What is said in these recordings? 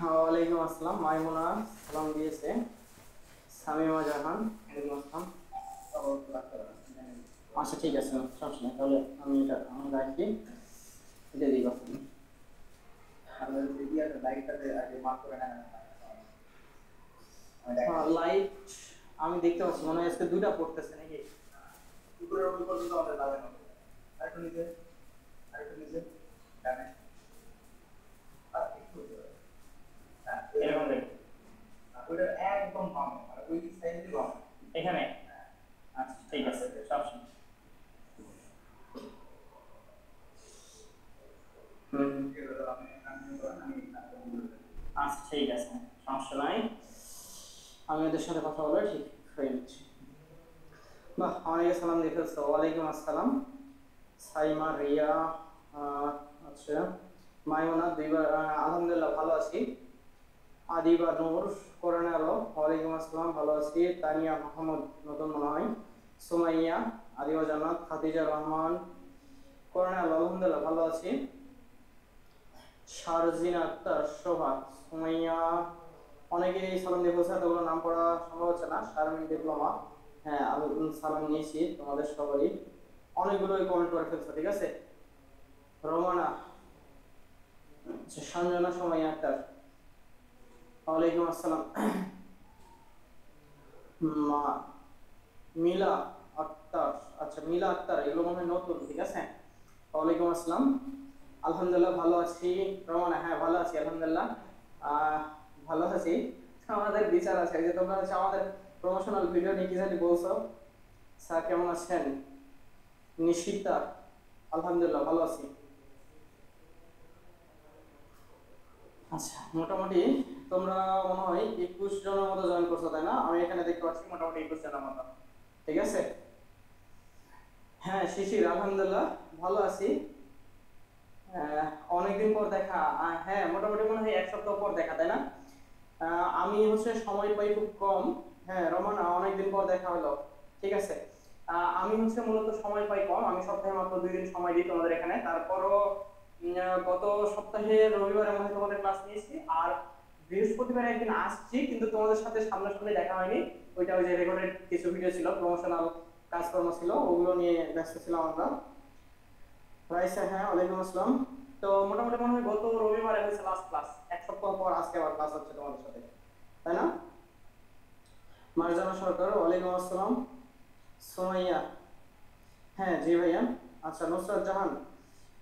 ওয়ালাইকুম আসসালাম। মাইমুনা সালাম দিয়েছে। সামিমা জাহান, ওয়ালাইকুম আসসালাম। আচ্ছা ঠিক আছে, সমস্যা নেই। তাহলে আমি রাখি, এটা দিই আপনি। লাইট আমি দেখতে পাচ্ছি, মনে হয় আজকে দুইটা পড়তেছে নাকি? উপরের ওই পর্যন্ত আমাদের লাগানো, আরেকটু নিচে, আরেকটু নিচে, ডানে, আর একটু এরকম দেখুন। ওটা একদম বামে, আর ওই সাইডে বামে, এখানে। আচ্ছা ঠিক আছে, সমস্যা নেই। আচ্ছা ঠিক আছে, সমস্যা নাই। আমি ওদের সাথে কথা বলে ঠিক হয়ে নিচ্ছি। বাহ, অনেকে সালাম দিয়ে ফেলছো। ওয়ালাইকুম আসসালাম। সাইমা, রিয়া, আচ্ছা, মাইমুনা দুইবার, আলহামদুলিল্লাহ ভালো আছি। আদিবা নূর, কোরআনে আলো, ওয়ালাইকুম আসসালাম, ভালো আছি। তানিয়া মোহাম্মদ, নতুন মনে হয়। সুমাইয়া, আদিবা জান্নাত, খাদিজা রহমান, কোরআনে আলো, আলহামদুলিল্লাহ ভালো আছি। শারজিন আক্তার, শোভা, সুমাইয়া, অনেকেই সালাম দিয়ে বলছে, এতগুলো নাম পড়া সম্ভব হচ্ছে না। শারমিন ডিপ্লোমা, হ্যাঁ আমি সালাম নিয়েছি তোমাদের সবারই। অনেকগুলোই কমেন্ট করে ফেলছো, ঠিক আছে। রোমানা, আচ্ছা, সঞ্জনা, সুমাইয়া আক্তার, ওয়ালাইকুম আসসালাম। মিলা আক্তার, আচ্ছা মিলা আক্তার, এগুলো মনে হয় নতুন, ঠিক আছে। ওয়ালাইকুম আসসালাম। আলহামদুলিল্লাহ ভালো আছি। রমানা, হ্যাঁ ভালো আছি আলহামদুলিল্লাহ। আহ ভালো আছি। আমাদের বিচার আছে, এই যে তোমরা হচ্ছে আমাদের প্রমোশনাল ভিডিও নিয়ে কি জানি বলছো। স্যার কেমন আছেন? নিশিতা, আলহামদুলিল্লাহ ভালো আছি। আচ্ছা, মোটামুটি তোমরা মনে হয় 21 জনের মতো জয়েন করছো, তাই না? আমি এখানে দেখতে পাচ্ছি মোটামুটি 21 জনের মতো, ঠিক আছে। হ্যাঁ শিশির, আলহামদুলিল্লাহ ভালো আছি। আহ, অনেকদিন পর দেখা। হ্যাঁ মোটামুটি মনে হয় 1 সপ্তাহ পর দেখা, তাই না? আমি হচ্ছে সময় পাই খুব কম। হ্যাঁ রমানা, অনেকদিন পর দেখা হলো, ঠিক আছে। আমি হচ্ছে মূলত সময় পাই কম, আমি সপ্তাহে মাত্র 2 দিন সময় দিই তোমাদের এখানে। তারপরও গত সপ্তাহে রবিবারে মনে হয় তোমাদের ক্লাস নিয়েছি, আর বৃহস্পতিবার একদিন আসছি, কিন্তু তোমাদের সাথে সামনাসামনি দেখা হয়নি। ওইটা ওই যে রেকর্ডেড কিছু ভিডিও ছিল, প্রমোশনাল কাজকর্ম ছিল, ওগুলো নিয়ে ব্যস্ত ছিলাম আমরা। রাইসা, হ্যাঁ ওয়ালাইকুম আসসালাম। তো মোটামুটি মনে হয় গত রবিবারে হয়েছে লাস্ট ক্লাস। 1 সপ্তাহ পর আজকে আবার ক্লাস হচ্ছে তোমাদের সাথে, তাই না? মারজানা সরকার, ওয়ালাইকুম আসসালাম। সোমাইয়া, হ্যাঁ জি ভাইয়া। আচ্ছা, নুসরাত জাহান,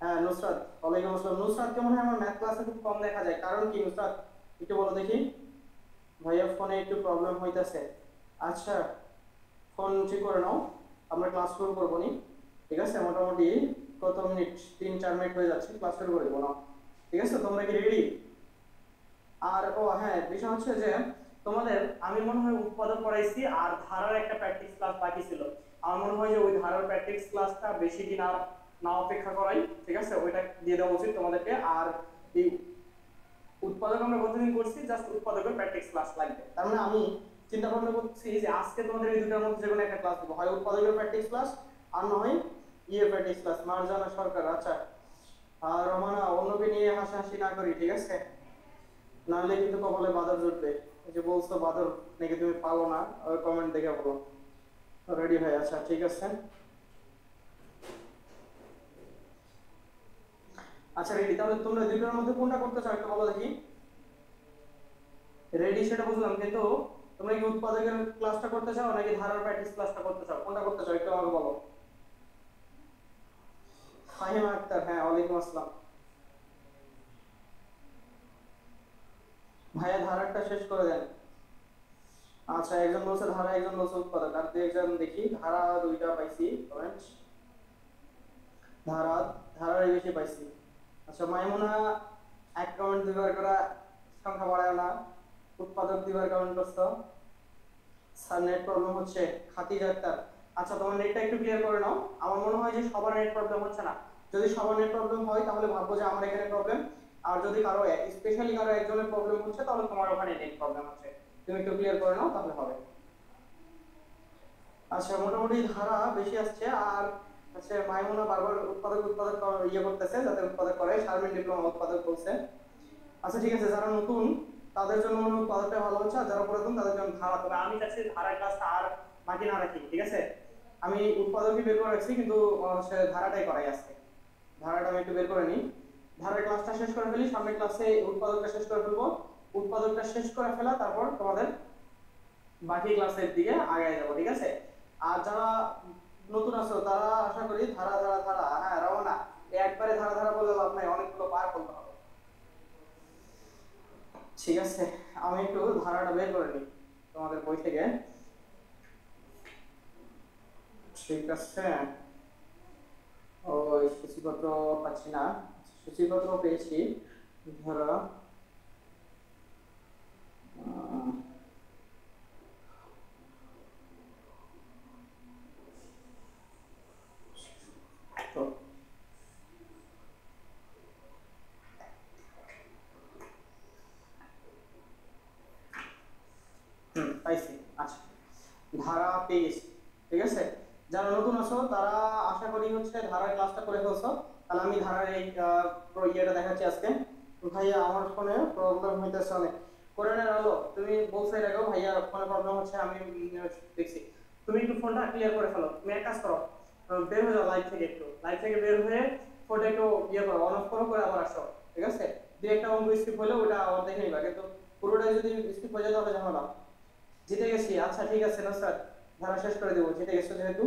হ্যাঁ নুসরাত, ওয়ালাইকুম আসসালাম। নুসরাতকে মনে হয় আমার ম্যাথ ক্লাসে খুব কম দেখা যায়, কারণ কি নুসরাত, একটু বলো দেখি। ভাইয়া ফোনে একটু প্রবলেম হইতাছে। আচ্ছা, ফোন ঠিক করে নাও, আমরা ক্লাস শুরু করবো নি, ঠিক আছে। মোটামুটি কত মিনিট, 3-4 মিনিট হয়ে যাচ্ছে, ক্লাস শুরু করে দেবো না, ঠিক আছে। তোমরা কি রেডি? আর ও হ্যাঁ, বিষয় হচ্ছে যে তোমাদের আমি মনে হয় উৎপাদক পড়াইছি, আর ধারার একটা প্র্যাকটিস ক্লাস বাকি ছিল। আমার মনে হয় যে ওই ধারার প্র্যাকটিস ক্লাসটা বেশি দিন আর না অপেক্ষা করাই, ঠিক আছে, ওইটা দিয়ে দেওয়া উচিত তোমাদেরকে। আর এই উৎপাদক আমরা কতদিন করছি, জাস্ট উৎপাদকের প্র্যাকটিস ক্লাস লাগবে। তার মানে আমি চিন্তা ভাবনা করছি যে আজকে তোমাদের এই দুটার মধ্যে যে কোনো একটা ক্লাস দেবো, হয় উৎপাদকের প্র্যাকটিস ক্লাস, আর না হয় প্র্যাকটিস ক্লাস। মারজানা সরকার, আচ্ছা। আর রমানা, অন্যকে নিয়ে হাসাহাসি না করি, ঠিক আছে, নাহলে কিন্তু কপালে বাদর জুটবে। এই যে বলছো বাদর নাকি তুমি পালো না, ওই কমেন্ট দেখে বলো। রেডি ভাই, আচ্ছা ঠিক আছে। আচ্ছা রেডি, তাহলে তোমরা দুটোর মধ্যে কোনটা করতে চাও একটু বলো দেখি। রেডি সেটা বুঝলাম, কিন্তু তোমরা কি উৎপাদকের ক্লাসটা করতে চাও নাকি ধারার প্র্যাকটিস ক্লাসটা করতে চাও, কোনটা করতে চাও একটু আমাকে বলো। ফাহিমা আক্তার, হ্যাঁ ওয়ালাইকুম আসসালাম। ভাইয়া ধারারটা শেষ করে দেন। আচ্ছা, একজন বলছে ধারা, একজন বলছে উৎপাদক, আর দুই একজন দেখি। ধারা দুইটা পাইছি কমেন্ট, ধারা, ধারারই বেশি পাইছি। আচ্ছা মাইমুনা, এক কমেন্ট দুইবার করা, সংখ্যা বাড়ায় না। উৎপাদক দুইবার কমেন্ট করছো। স্যার নেট প্রবলেম হচ্ছে। খাতিজা আক্তার, আচ্ছা তোমার নেটটা একটু ক্লিয়ার করে নাও। আমার মনে হয় যে সবার নেট প্রবলেম হচ্ছে না। যদি সবার নেট প্রবলেম হয় তাহলে ভাববো যে আমার এখানে প্রবলেম, আর যদি কারো স্পেশালি কারো একজনের প্রবলেম হচ্ছে তাহলে তোমার ওখানে নেট প্রবলেম হচ্ছে। তুমি একটু ক্লিয়ার করে নাও তাহলে হবে। আচ্ছা, মোটামুটি ধারা বেশি আসছে। আর হচ্ছে মাইমুনা বারবার উৎপাদক উৎপাদক করতেছে, যাতে উৎপাদক করে। শারমিন ডিপ্লোমা উৎপাদক বলছে। আচ্ছা ঠিক আছে, যারা নতুন তাদের জন্য মনে হয় উৎপাদকটা ভালো হচ্ছে, আর যারা পুরাতন তাদের জন্য ধারা। তবে আমি চাচ্ছি ধারার ক্লাসটা আর বাকি না রাখি, ঠিক আছে? আমি উৎপাদকই বের করে রাখছি, কিন্তু সে ধারাটাই করাই আজকে। ধারাটা আমি একটু বের করে নিই, ধারার ক্লাসটা শেষ করে ফেলি, সামনের ক্লাসে উৎপাদকটা শেষ করে ফেলবো। উৎপাদকটা শেষ করে ফেলা, তারপর তোমাদের বাকি ক্লাসের দিকে আগায় যাবো, ঠিক আছে? আর যারা নতুন আছো তারা আশা করি ধারা ধারা ধারা, হ্যাঁ রওনা, একবারে ধারা ধারা বলে লাভ নাই, অনেকগুলো পার করতে হবে, ঠিক আছে? আমি একটু ধারাটা বের করে নিই তোমাদের বই থেকে, ঠিক আছে? ওই সূচিপত্র পাচ্ছি না, সূচিপত্র পেয়েছি। ধরো পাইছি। আচ্ছা, ধারা পেয়ে গেছি, ঠিক আছে? যারা নতুন আছো তারা আশা করি হচ্ছে ধারার ক্লাসটা করে ফেলছো। তাহলে আমি ধারার এই ইয়েটা দেখাচ্ছি আজকে। ভাইয়া আমার ফোনে প্রবলেম হইতেছে অনেক। কোরআনের আলো তুমি বলছো এর আগেও ভাইয়া ফোনে প্রবলেম হচ্ছে, আমি দেখছি। তুমি একটু ফোনটা ক্লিয়ার করে ফেলো, তুমি এক কাজ করো, বের হয়ে যাও লাইভ থেকে, একটু লাইভ থেকে বের হয়ে ফোনটা একটু ইয়ে করো, অন অফ করো, করে আবার আসো, ঠিক আছে? দুই একটা অঙ্ক স্কিপ হলে ওটা আবার দেখে নিবা, কিন্তু পুরোটাই যদি স্কিপ হয়ে যায় তাহলে ঝামেলা। জিতে গেছি, আচ্ছা ঠিক আছে না স্যার, ধারা শেষ করে দেবো, জিতে গেছো যেহেতু।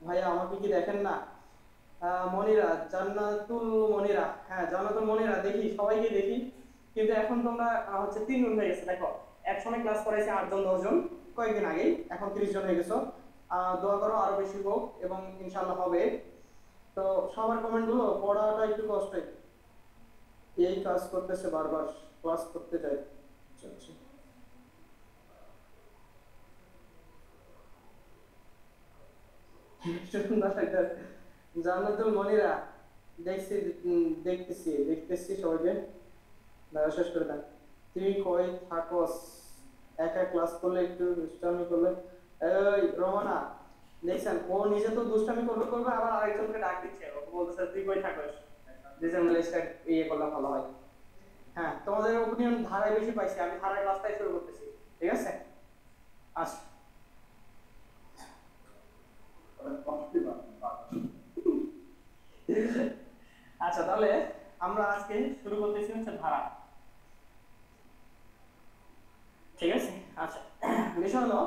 ভাইয়া আমাকে কি দেখেন না? মনিরা, জান্নাতুল মনিরা, হ্যাঁ জান্নাতুল মনিরা, দেখি সবাইকে দেখি, কিন্তু এখন তোমরা হচ্ছে 3 জন হয়ে গেছে, দেখো একসময় ক্লাস করাইছে 8 জন 10 জন কয়েকদিন আগেই, এখন 30 জন হয়ে গেছো। দোয়া করো আরো বেশি হোক এবং ইনশাল্লাহ হবে। তো সবার কমেন্ট গুলো পড়াটা একটু কষ্ট, এই কাজ করতেছে বারবার, ক্লাস করতে যাই। আচ্ছা আচ্ছা। জান্নাতুল মনিরা, দেখছি, দেখতেছি দেখতেছি সবাইকে, দাঁড়া শেষ করে দেন। তুই কই থাকস, একা ক্লাস করলে একটু দুষ্টামি করলে? এই রোমানা, দেখছেন ও নিজে তো দুষ্টামি করবে করবে, আবার আরেকজনকে ডাক দিচ্ছে, ও বলতেছে তুই কই থাকস, দুজন মিলে ইয়ে করলে ভালো হয়। হ্যাঁ, তোমাদের ওপিনিয়ন ধারায় বেশি পাইছি, আমি ধারার ক্লাসটাই শুরু করতেছি, ঠিক আছে? আচ্ছা। আচ্ছা তাহলে আমরা আজকে শুরু করতেছি হচ্ছে ধারা, ঠিক আছে? আচ্ছা, বিষয় হলো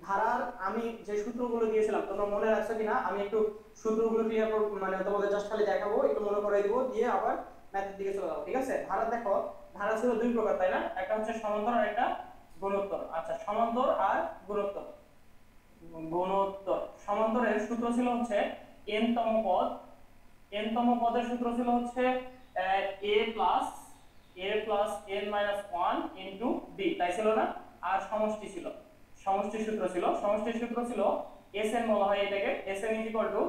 ধারার আমি যে সূত্রগুলো দিয়েছিলাম তোমরা মনে রাখছো কিনা, আমি একটু সূত্রগুলো ক্লিয়ার করব, মানে তোমাদের জাস্ট খালি দেখাবো, একটু মনে করে দিব, দিয়ে আবার ম্যাথের দিকে চলে যাবো, ঠিক আছে? ধারা দেখো, ধারা ছিল 2 প্রকার, তাই না? একটা হচ্ছে সমান্তর আর একটা গুণোত্তর। আচ্ছা, সমান্তর আর গুণোত্তর। গুণোত্তর সমান্তরের সূত্র ছিল হচ্ছে n তম পদ, n তম পদের সূত্র ছিল হচ্ছে a plus n minus 1 into b, তাই ছিল না? আর সমষ্টি ছিল, সমষ্টির সূত্র ছিল, সমষ্টির সূত্র ছিল Sn, বলা হয় এটাকে Sn is equal to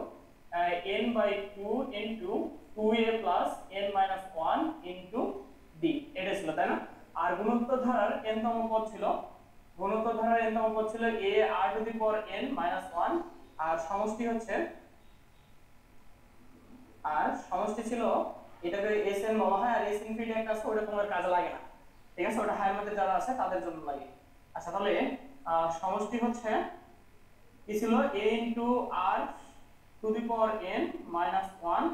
n by 2 into 2a plus n minus 1 into b, এটা ছিল, তাই না? আর গুণোত্তর ধারার n তম পদ ছিল, গুণোত্তর ধারার n তম পদ ছিল a r to the power n minus 1, আর সমষ্টি হচ্ছে, আর সমষ্টি ছিল, এটাকে Sn বলা হয়, আর S ইনফিনিটি একটা আছে, ওটা তোমার কাজে লাগে না, ঠিক আছে? ওটা হায়ার ম্যাথে যারা আছে তাদের জন্য লাগে। আচ্ছা তাহলে সমষ্টি হচ্ছে কি ছিল, a into r to the power n minus 1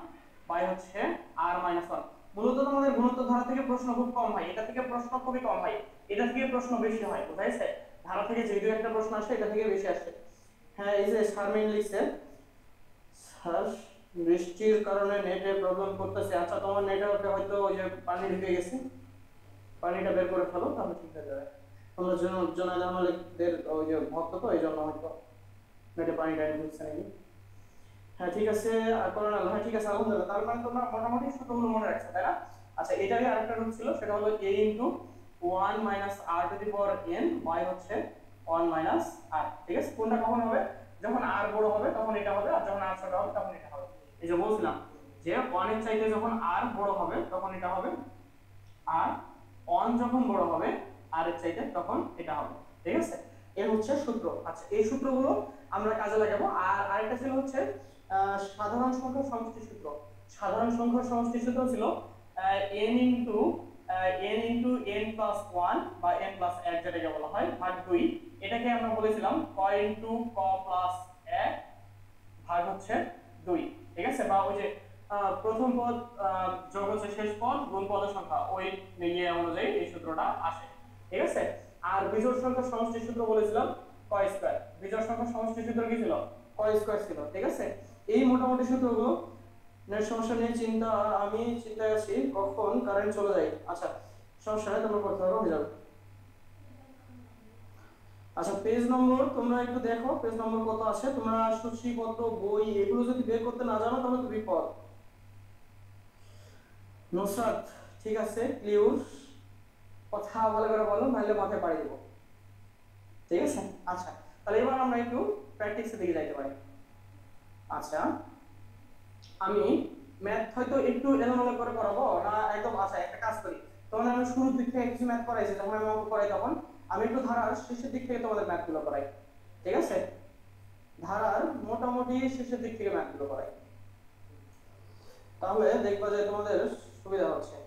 by হচ্ছে r মাইনাস 1। মূলত তোমাদের গুণোত্তর ধারা থেকে প্রশ্ন খুব কম হয়, এটা থেকে প্রশ্ন খুবই কম হয়, এটা থেকে প্রশ্ন বেশি হয়, বুঝাইছে? ধারা থেকে যে দুই একটা প্রশ্ন আসে এটা থেকে বেশি আসে। হ্যাঁ, এই যে শারমিন লিখছে, স্যার বৃষ্টির কারণে নেটে প্রবলেম করতেছে। আচ্ছা, তোমার নেটওয়ার্কে হয়তো ওই যে পানি ঢুকে গেছে, পানিটা বের করে ফেলো তাহলে ঠিক হয়ে যাবে। তোমরা জোনায়েদ আহমেদের ওই যে ভক্ত, তো এই জন্য হয়তো নেটে পানিটা ঢুকছে নাকি। হ্যাঁ ঠিক আছে, আর করোনা, হ্যাঁ ঠিক আছে, আলহামদুলিল্লাহ। তার মানে তোমরা মোটামুটি সূত্রগুলো মনে রাখছো, তাই না? আচ্ছা, এটারই আরেকটা রূপ ছিল, সেটা হলো a into 1 minus r to the power n by হচ্ছে 1 মাইনাস r, ঠিক আছে? কোনটা কখন হবে? যখন r বড় হবে তখন এটা হবে, আর যখন r ছোট হবে তখন এটা হবে। এই যে বলছিলাম যে 1 এর চাইতে যখন r বড় হবে তখন এটা হবে, আর 1 যখন বড় হবে r এর চাইতে তখন এটা হবে, ঠিক আছে? এর হচ্ছে সূত্র। আচ্ছা, এই সূত্রগুলো আমরা কাজে লাগাবো। আর আরেকটা ছিল হচ্ছে সাধারণ সংখ্যার সমষ্টি সূত্র। সাধারণ সংখ্যার সমষ্টি সূত্র ছিল n ইনটু n+1 বা n+1 যেটাকে বলা হয় ভাগ 2, এটাকে আমরা বলেছিলাম ক ইনটু ক প্লাস 1 ভাগ হচ্ছে 2, ঠিক আছে? বা ওই যে প্রথম পদ যোগ হচ্ছে শেষ পদ গুণ পদের সংখ্যা, ওই ইয়ে অনুযায়ী এই সূত্রটা আসে, ঠিক আছে? আর বিজোড় সংখ্যার সমষ্টির সূত্র বলেছিলাম ক স্কয়ার। বিজোড় সংখ্যার সমষ্টির সূত্র কি ছিল? ক স্কয়ার ছিল, ঠিক আছে? এই মোটামুটি সূত্রগুলো নেট সমস্যা নিয়ে আমি চিন্তায় আছি কখন কারেন্ট চলে যায়। আচ্ছা সমস্যা নেই, তোমরা করতে পারো, হয়ে যাবে। আচ্ছা পেজ নম্বর তোমরা একটু দেখো, পেজ নম্বর কত আছে। তোমরা সূচিপত্র বই এগুলো যদি বের করতে না জানো তাহলে তো বিপদ। নুসরাত ঠিক আছে, ক্লিউর কথা ভালো করে বলো, নাহলে মাথায় পাড়ি দেবো, ঠিক আছে? আচ্ছা তাহলে এবার আমরা একটু প্র্যাকটিসের দিকে যাইতে পারি। আচ্ছা আমি ম্যাথ হয়তো একটু এলোমেলো করে করাবো না একদম। আচ্ছা একটা কাজ করি, তোমাদের আমি শুরুর দিক থেকে কিছু ম্যাথ করাইছি, যখন আমি অঙ্ক করাই তখন আমি একটু ধারার শেষের দিক থেকে তোমাদের ম্যাথগুলো করাই, ঠিক আছে? ধারার মোটামুটি শেষের দিক থেকে ম্যাথগুলো করাই, তাহলে দেখবা যে তোমাদের সুবিধা হচ্ছে।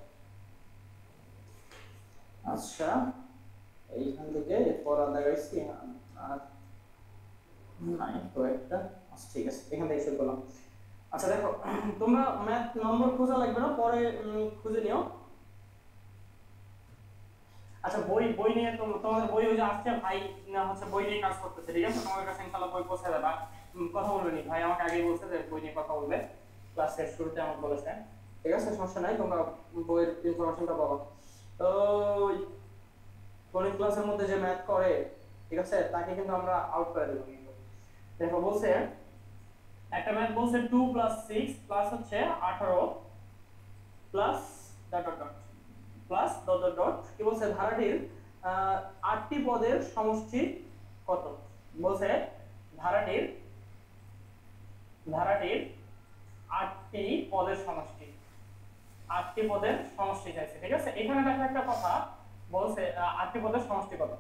আচ্ছা এইখান থেকে এরপর দেখাইছি আর নাই তো একটা। আচ্ছা ঠিক আছে, এখান থেকে শুরু করলাম। আচ্ছা দেখো তোমরা ম্যাথ নম্বর খোঁজা লাগবে না, পরে খুঁজে নিও। আচ্ছা বই বই নিয়ে তোমাদের বই ওই যে আসছে ভাই না হচ্ছে বই নিয়ে কাজ করতেছে, ঠিক আছে? তোমাদের কাছে ইনশাআল্লাহ বই পৌঁছে দেবা। কথা বলবে নি ভাই, আমাকে আগেই বলছে যে বই নিয়ে কথা বলবে, ক্লাসের শুরুতে আমাকে বলেছে, ঠিক আছে? সমস্যা নাই, তোমরা বইয়ের ইনফরমেশনটা পাবা। তো গণিত ক্লাসের মধ্যে যে ম্যাথ করে, ঠিক আছে, তাকে কিন্তু আমরা আউট করে দেব। কিন্তু দেখো বলছে একটা ম্যাথ বলছে 2 + 6 প্লাস হচ্ছে 18 plus dot dot dot plus dot dot dot কি বলছে, ধারাটির 8টি পদের সমষ্টি কত? বলছে ধারাটির 8টি পদের সমষ্টি, 8টি পদের সমষ্টি চাইছে, ঠিক আছে? এখানে দেখো একটা কথা বলছে 8টি পদের সমষ্টি কত।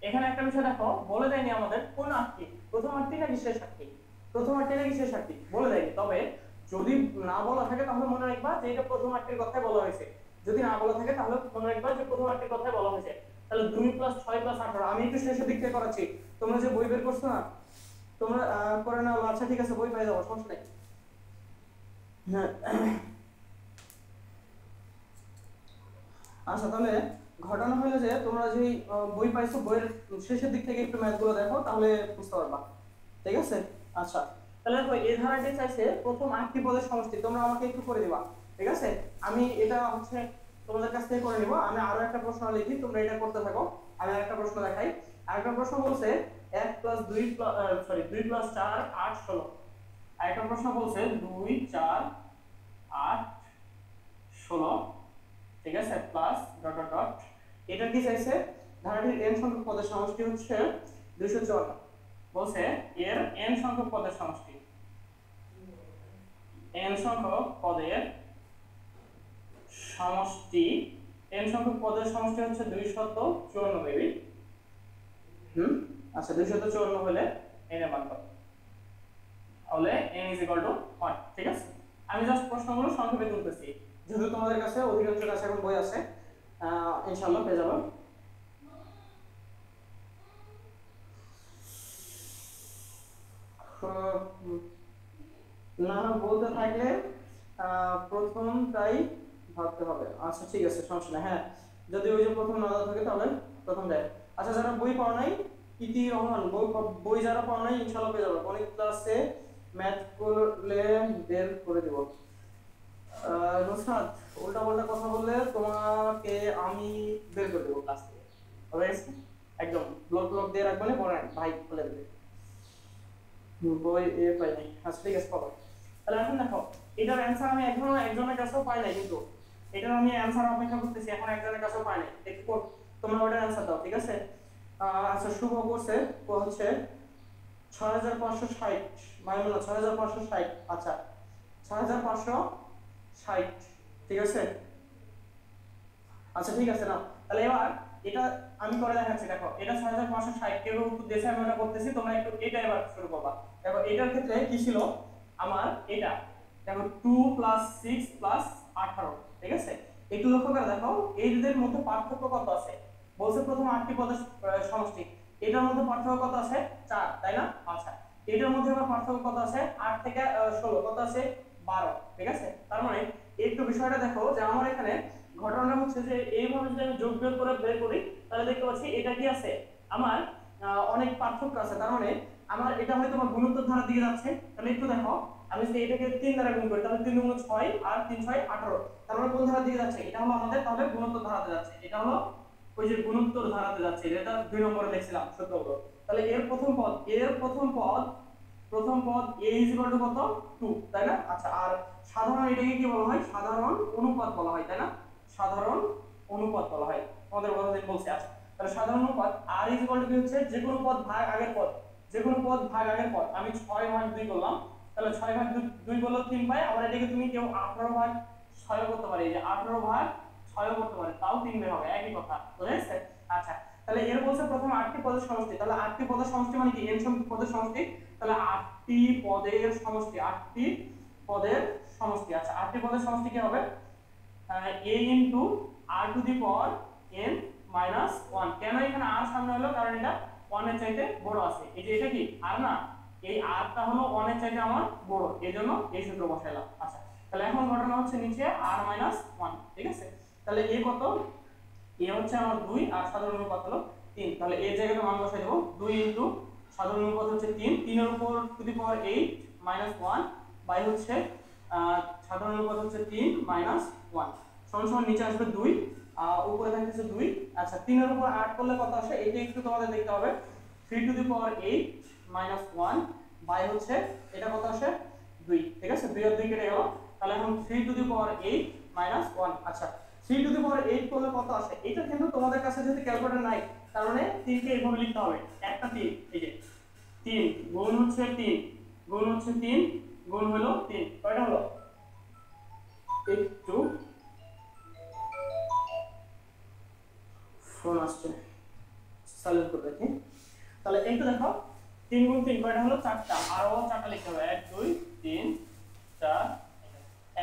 এখানে একটা বিষয় দেখো, বলে দেয়নি আমাদের কোন 8টি, প্রথম 8টি নাকি শেষ 8টি, প্রথম 8টি নাকি শেষ 8টি বলে দেয়নি। তবে যদি না বলা থাকে তাহলে মনে রাখবা যে এটা প্রথম 8টির কথাই বলা হয়েছে, যদি না বলা থাকে তাহলে মনে রাখবা যে প্রথম 8টির কথাই বলা হয়েছে। তাহলে 2 + 6 + 18, আমি একটু শেষের দিক থেকে করাচ্ছি, তোমরা যে বই বের করছো না তোমরা করে নাও। আচ্ছা ঠিক আছে, বই পেয়ে যাবো, সমস্যা নেই। আচ্ছা তাহলে ঘটনা হলো যে তোমরা যে বই পাইছো, বইয়ের শেষের দিক থেকে একটু ম্যাথগুলো দেখো, তাহলে বুঝতে পারবা, ঠিক আছে? আচ্ছা তাহলে দেখো এই ধারাটি চাইছে প্রথম 8টি পদের সমষ্টি, তোমরা আমাকে একটু করে দিবা, ঠিক আছে? আমি এটা হচ্ছে তোমাদের কাছ থেকে করে নিব। আমি আরো একটা প্রশ্ন লিখি, তোমরা এটা করতে থাকো। আমি আরেকটা প্রশ্ন দেখাই। আরেকটা প্রশ্ন বলছে 1 + 2 সরি 2 + 4 8 16। আরেকটা প্রশ্ন বলছে 2 4 8 16, ঠিক আছে, প্লাস ডট ডট ডট। এটা কি চাইছে, ধারাটির n সংখ্যক পদের সমষ্টি হচ্ছে 254। বলছে এর n সংখ্যক পদের সমষ্টি, n সংখ্যক পদের সমষ্টি, n সংখ্যক পদের সমষ্টি হচ্ছে 254 বেবি। আচ্ছা 254 হলে n এর মান কত? তাহলে n = 1, ঠিক আছে? আমি জাস্ট প্রশ্নগুলো সংক্ষেপে তুলতেছি, যেহেতু তোমাদের কাছে অধিকাংশের কাছে এখন বই আছে, ইনশাআল্লাহ পেয়ে যাবে। না বলতে থাকলে প্রথমটাই ভাবতে হবে। আচ্ছা ঠিক আছে, সমস্যা নেই। হ্যাঁ যদি ওই যে প্রথম না থাকে তাহলে প্রথম দেয়। আচ্ছা যারা বই পড়ো নাই, ইতি রহমান বই যারা পড়ো নাই ইনশাআল্লাহ পেয়ে যাবে। অনেক ক্লাসে ম্যাথ করলে বের করে দেব। নুসরাত উল্টা পাল্টা কথা বললে তোমাকে আমি বের করে দেবো ক্লাস থেকে, হবে? একদম ব্লক দিয়ে রাখবে না, পড়েন ভাই খুলে দেবে। বই পাই নাই। আচ্ছা ঠিক আছে পাবো। তাহলে এখন দেখো এটার অ্যানসার আমি এখনো একজনের কাছেও পাই নাই, কিন্তু এটার আমি অ্যানসার অপেক্ষা করতেছি, এখন একজনের কাছেও পাই নাই। দেখো তোমরা ওটার অ্যানসার দাও, ঠিক আছে? আচ্ছা শুভ করছে হচ্ছে 6560 মাইমুনা 6560। আচ্ছা 6560, ঠিক আছে? আচ্ছা ঠিক আছে না, তাহলে এবার এটা আমি করে দেখাচ্ছি। দেখো এটা 6560 কেউ উত্তর দিয়েছে, আমি ওটা করতেছি, তোমরা একটু এটা এবার শুরু করবা। দেখো এটার ক্ষেত্রে কি ছিল আমার, এটা দেখো 2 + 6 + 18, ঠিক আছে? একটু লক্ষ্য করে দেখো এই দুটোর মধ্যে পার্থক্য কত আছে। বলছে প্রথম 8টি পদের সমষ্টি, এটার মধ্যে পার্থক্য কত আছে 4, তাই না? আচ্ছা, এটার মধ্যে আবার পার্থক্য কত আছে 8 থেকে 16, কত আছে 12, ঠিক আছে। তার মানে একটু বিষয়টা দেখো যে আমার এখানে ঘটনাটা হচ্ছে যে এইভাবে যদি আমি যোগ বিয়োগ করে বের করি তাহলে দেখতে পাচ্ছি এটা কি আছে আমার অনেক পার্থক্য আছে। তার মানে আমার এটা হয়তো আমার গুণোত্তর ধারার দিকে যাচ্ছে। তাহলে একটু দেখো আমি যদি এটাকে 3 দ্বারা গুণ করি তাহলে 3 গুণ 6 আর 3 6 18, তার মানে কোন ধারার দিকে যাচ্ছে? এটা হলো আমাদের তাহলে গুণোত্তর ধারাতে যাচ্ছে। এটা হলো ওই যে গুণোত্তর ধারাতে যাচ্ছে, এটা 2 নম্বরে লিখছিলাম সূত্রগুলো। তাহলে এর প্রথম পদ a কত 2, তাই না? আচ্ছা, আর সাধারণ এটাকে কি বলা হয়? সাধারণ অনুপাত বলা হয়, তাই না? সাধারণ অনুপাত বলা হয়, তোমাদের কথা দিন বলছি। আচ্ছা, তাহলে সাধারণ অনুপাত r কি হচ্ছে যে কোনো পদ ভাগ আগের পদ, যে কোনো পদ ভাগ আগের পদ। আমি 6 ভাগ 2 করলাম, তাহলে 6 ভাগ 2 করলে 3 পাই। আবার এটাকে তুমি কেউ 18 ভাগ 6 করতে পারে, এই যে 18 ভাগ 6 করতে পারে, তাও 3 বের হবে, একই কথা, বুঝেছে? আচ্ছা, তাহলে এর বলছে প্রথম 8টি পদের সমষ্টি। তাহলে 8টি পদের সমষ্টি মানে কি? n সংখ্যক পদের সমষ্টি। তাহলে 8টি পদের সমষ্টি, 8টি পদের সমষ্টি। আচ্ছা, 8টি পদের সমষ্টি কি হবে? a into r to the power n minus 1। কেন এখানে r সামনে হলো? কারণ এটা 1 এর চাইতে বড় আছে। এই যে এটা কি r না, এই r টা হলো 1 এর চাইতে আমার বড়, এজন্য এই সূত্র বসাইলাম। আচ্ছা, তাহলে এখন ঘটনা হচ্ছে নিচে r minus 1, ঠিক আছে। তাহলে a কত? a হচ্ছে আমার 2 আর সাধারণ অনুপাত হলো 3। তাহলে এর জায়গায় মান বসাই দেব, 2 ইনটু সাধারণ অনুপাত হচ্ছে 3, 3 এর উপর to the power 8 minus 1 by হচ্ছে সাধারণ অনুপাত হচ্ছে 3 minus 1 সমান সমান নিচে আসবে 2, উপরে থাকতেছে 2। আচ্ছা, 3 এর উপর 8 করলে কত আসে এটা একটু তোমাদের দেখতে হবে। 3 to the power 8 minus 1 by হচ্ছে এটা কত আসে 2, ঠিক আছে। 2 আর 2 কেটে গেল, তাহলে এখন 3 টু দি পাওয়ার 8 minus 1। আচ্ছা, 3 টু দি পাওয়ার 8 করলে কত আসে? এটা কিন্তু তোমাদের কাছে যদি ক্যালকুলেটর নাই তার মানে 3 কে এইভাবে লিখতে হবে, একটা 3, এই যে 3 গুণ হচ্ছে 3 গুণ হচ্ছে 3 গুণ হলো 3, কয়টা হলো? একটু ফোন আসছে, সাইলেন্ট করে রাখি। তাহলে একটু দেখো 3 গুণ 3 কয়টা হলো? 4টা, আরো 4টা লিখতে হবে। 1 2 3 4,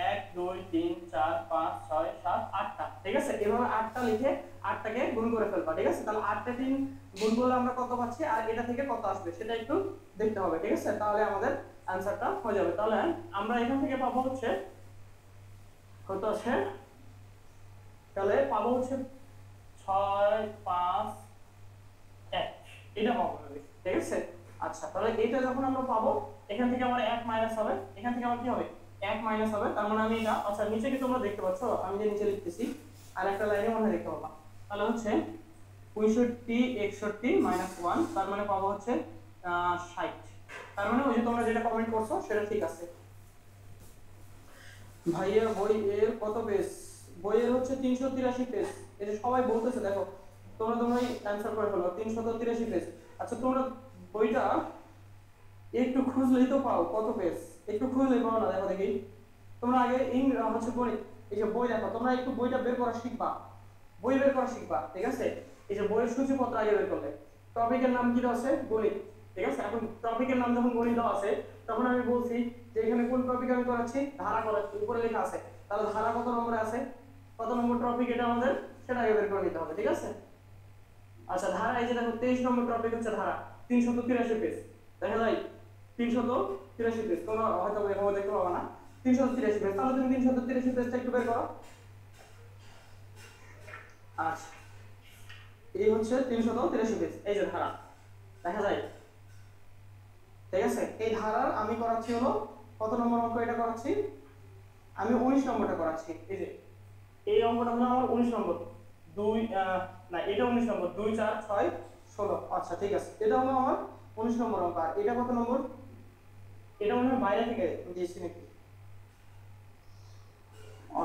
1 2 3 4 5 6 7 8টা, ঠিক আছে। এভাবে 8টা লিখে 8টাকে গুণ করে ফেলবা, ঠিক আছে। তাহলে 8টা 3 গুণ করলে আমরা কত পাচ্ছি আর এটা থেকে কত আসবে সেটা একটু দেখতে হবে, ঠিক আছে। তাহলে আমাদের आंसरটা হয়ে যাবে। তাহলে আমরা এখান থেকে পাবো হচ্ছে কত আছে? তাহলে পাবো হচ্ছে 6 5 1, এটা পাবো, ঠিক আছে। আচ্ছা, তাহলে এটা যখন আমরা পাবো এখান থেকে আমার 1 মাইনাস হবে, এখান থেকে আমার কি হবে 1 মাইনাস হবে। তার মানে আমি এটা, আচ্ছা নিচে কি তোমরা দেখতে পাচ্ছ? আমি যে নিচে লিখতেছি আর একটা লাইনে মনে দেখতে পাবা। তাহলে হচ্ছে 65 61 মাইনাস 1, তার মানে পাবো হচ্ছে 60। তার মানে ওই যে তোমরা যেটা কমেন্ট করছো সেটা ঠিক আছে। ভাইয়া বই এর কত পেজ? বইয়ের হচ্ছে 383 পেজ। এই যে সবাই বলতেছে, দেখো তোমরাই অ্যানসার করে ফেলো, 383 পেজ। আচ্ছা, তোমরা বইটা একটু খুঁজলেই তো পাও কত পেজ, একটু খুঁজলেই পাও না? দেখো দেখি, তোমরা আগে হচ্ছে গণিত, এই যে বই দেখো, তোমরা একটু বইটা বের করা শিখবা, বই বের করা শিখবা, ঠিক আছে। এই যে বইয়ের সূচিপত্র আগে বের করলে, টপিকের নাম কি দেওয়া আছে? গণিত, ঠিক আছে। এখন টপিকের নাম যখন গণিত দেওয়া আছে তখন আমি বলছি যে এখানে কোন টপিক আমি করাচ্ছি, ধারা করাচ্ছি, উপরে লেখা আছে। তাহলে ধারা কত নম্বরে আছে, কত নম্বর টপিক এটা আমাদের সেটা আগে বের করে নিতে হবে, ঠিক আছে। আচ্ছা, ধারা এই যে দেখো 23 নম্বর টপিক হচ্ছে ধারা, 383 পেজ, দেখা যায় 383 পেজ। তোমরা হয়তো এভাবে দেখতে পাবা না, 383 পেজ। তাহলে তুমি 383 পেজটা একটু বের করো। আচ্ছা, এই হচ্ছে 383 পেজ, এই যে ধারা, দেখা যায়, ঠিক আছে। এই ধারার আমি করাচ্ছি হলো কত নম্বর অঙ্ক? এটা করাচ্ছি আমি 19 নম্বরটা করাচ্ছি। এই যে এই অঙ্কটা হলো আমার 19 নম্বর, 2 না এটা 19 নম্বর, 2 4 6 16। আচ্ছা, ঠিক আছে, এটা হলো আমার 19 নম্বর অঙ্ক। আর এটা কত নম্বর? এটা মনে হয় বাইরে থেকে দিয়েছি নাকি?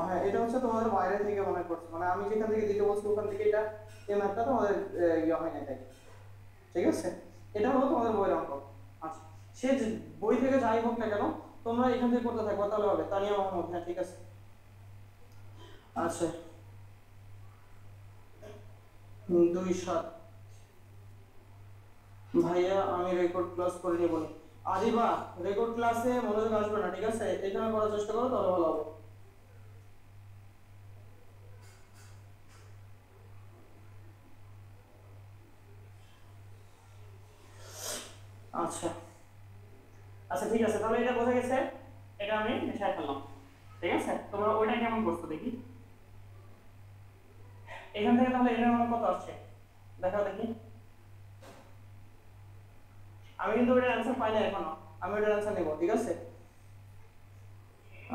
হ্যাঁ, এটা হচ্ছে তোমাদের বাইরে থেকে মনে করছে, মানে আমি যেখান থেকে দিতে বলছি ওখান থেকে এটা এই ম্যাথটা তোমাদের ইয়ে হয় না, তাই, ঠিক আছে। এটা হলো তোমাদের বইয়ের অঙ্ক। আচ্ছা, সে বই থেকে যাই হোক না কেন তোমরা এখান থেকে করতে থাকবে, তাহলে হবে। তানিয়া মাহমুদ, হ্যাঁ ঠিক আছে। আচ্ছা, 2 7 ভাইয়া আমি রেকর্ড ক্লাস করে নিব। আদিবা, রেকর্ড ক্লাসে মনোযোগ আসবে না, ঠিক আছে। এখানে করার চেষ্টা করো, তাহলে ভালো হবে। আচ্ছা আচ্ছা ঠিক আছে, তাহলে এটা বোঝা গেছে, এটা আমি মিশাই ফেললাম। ঠিক আছে, তোমরা ওইটা কেমন করছো দেখি। এখান থেকে তাহলে এর মান কত আসছে দেখাও দেখি। আমি কিন্তু ওটার অ্যান্সার পাই না এখনো, আমি ওটার অ্যান্সার নেব। ঠিক আছে,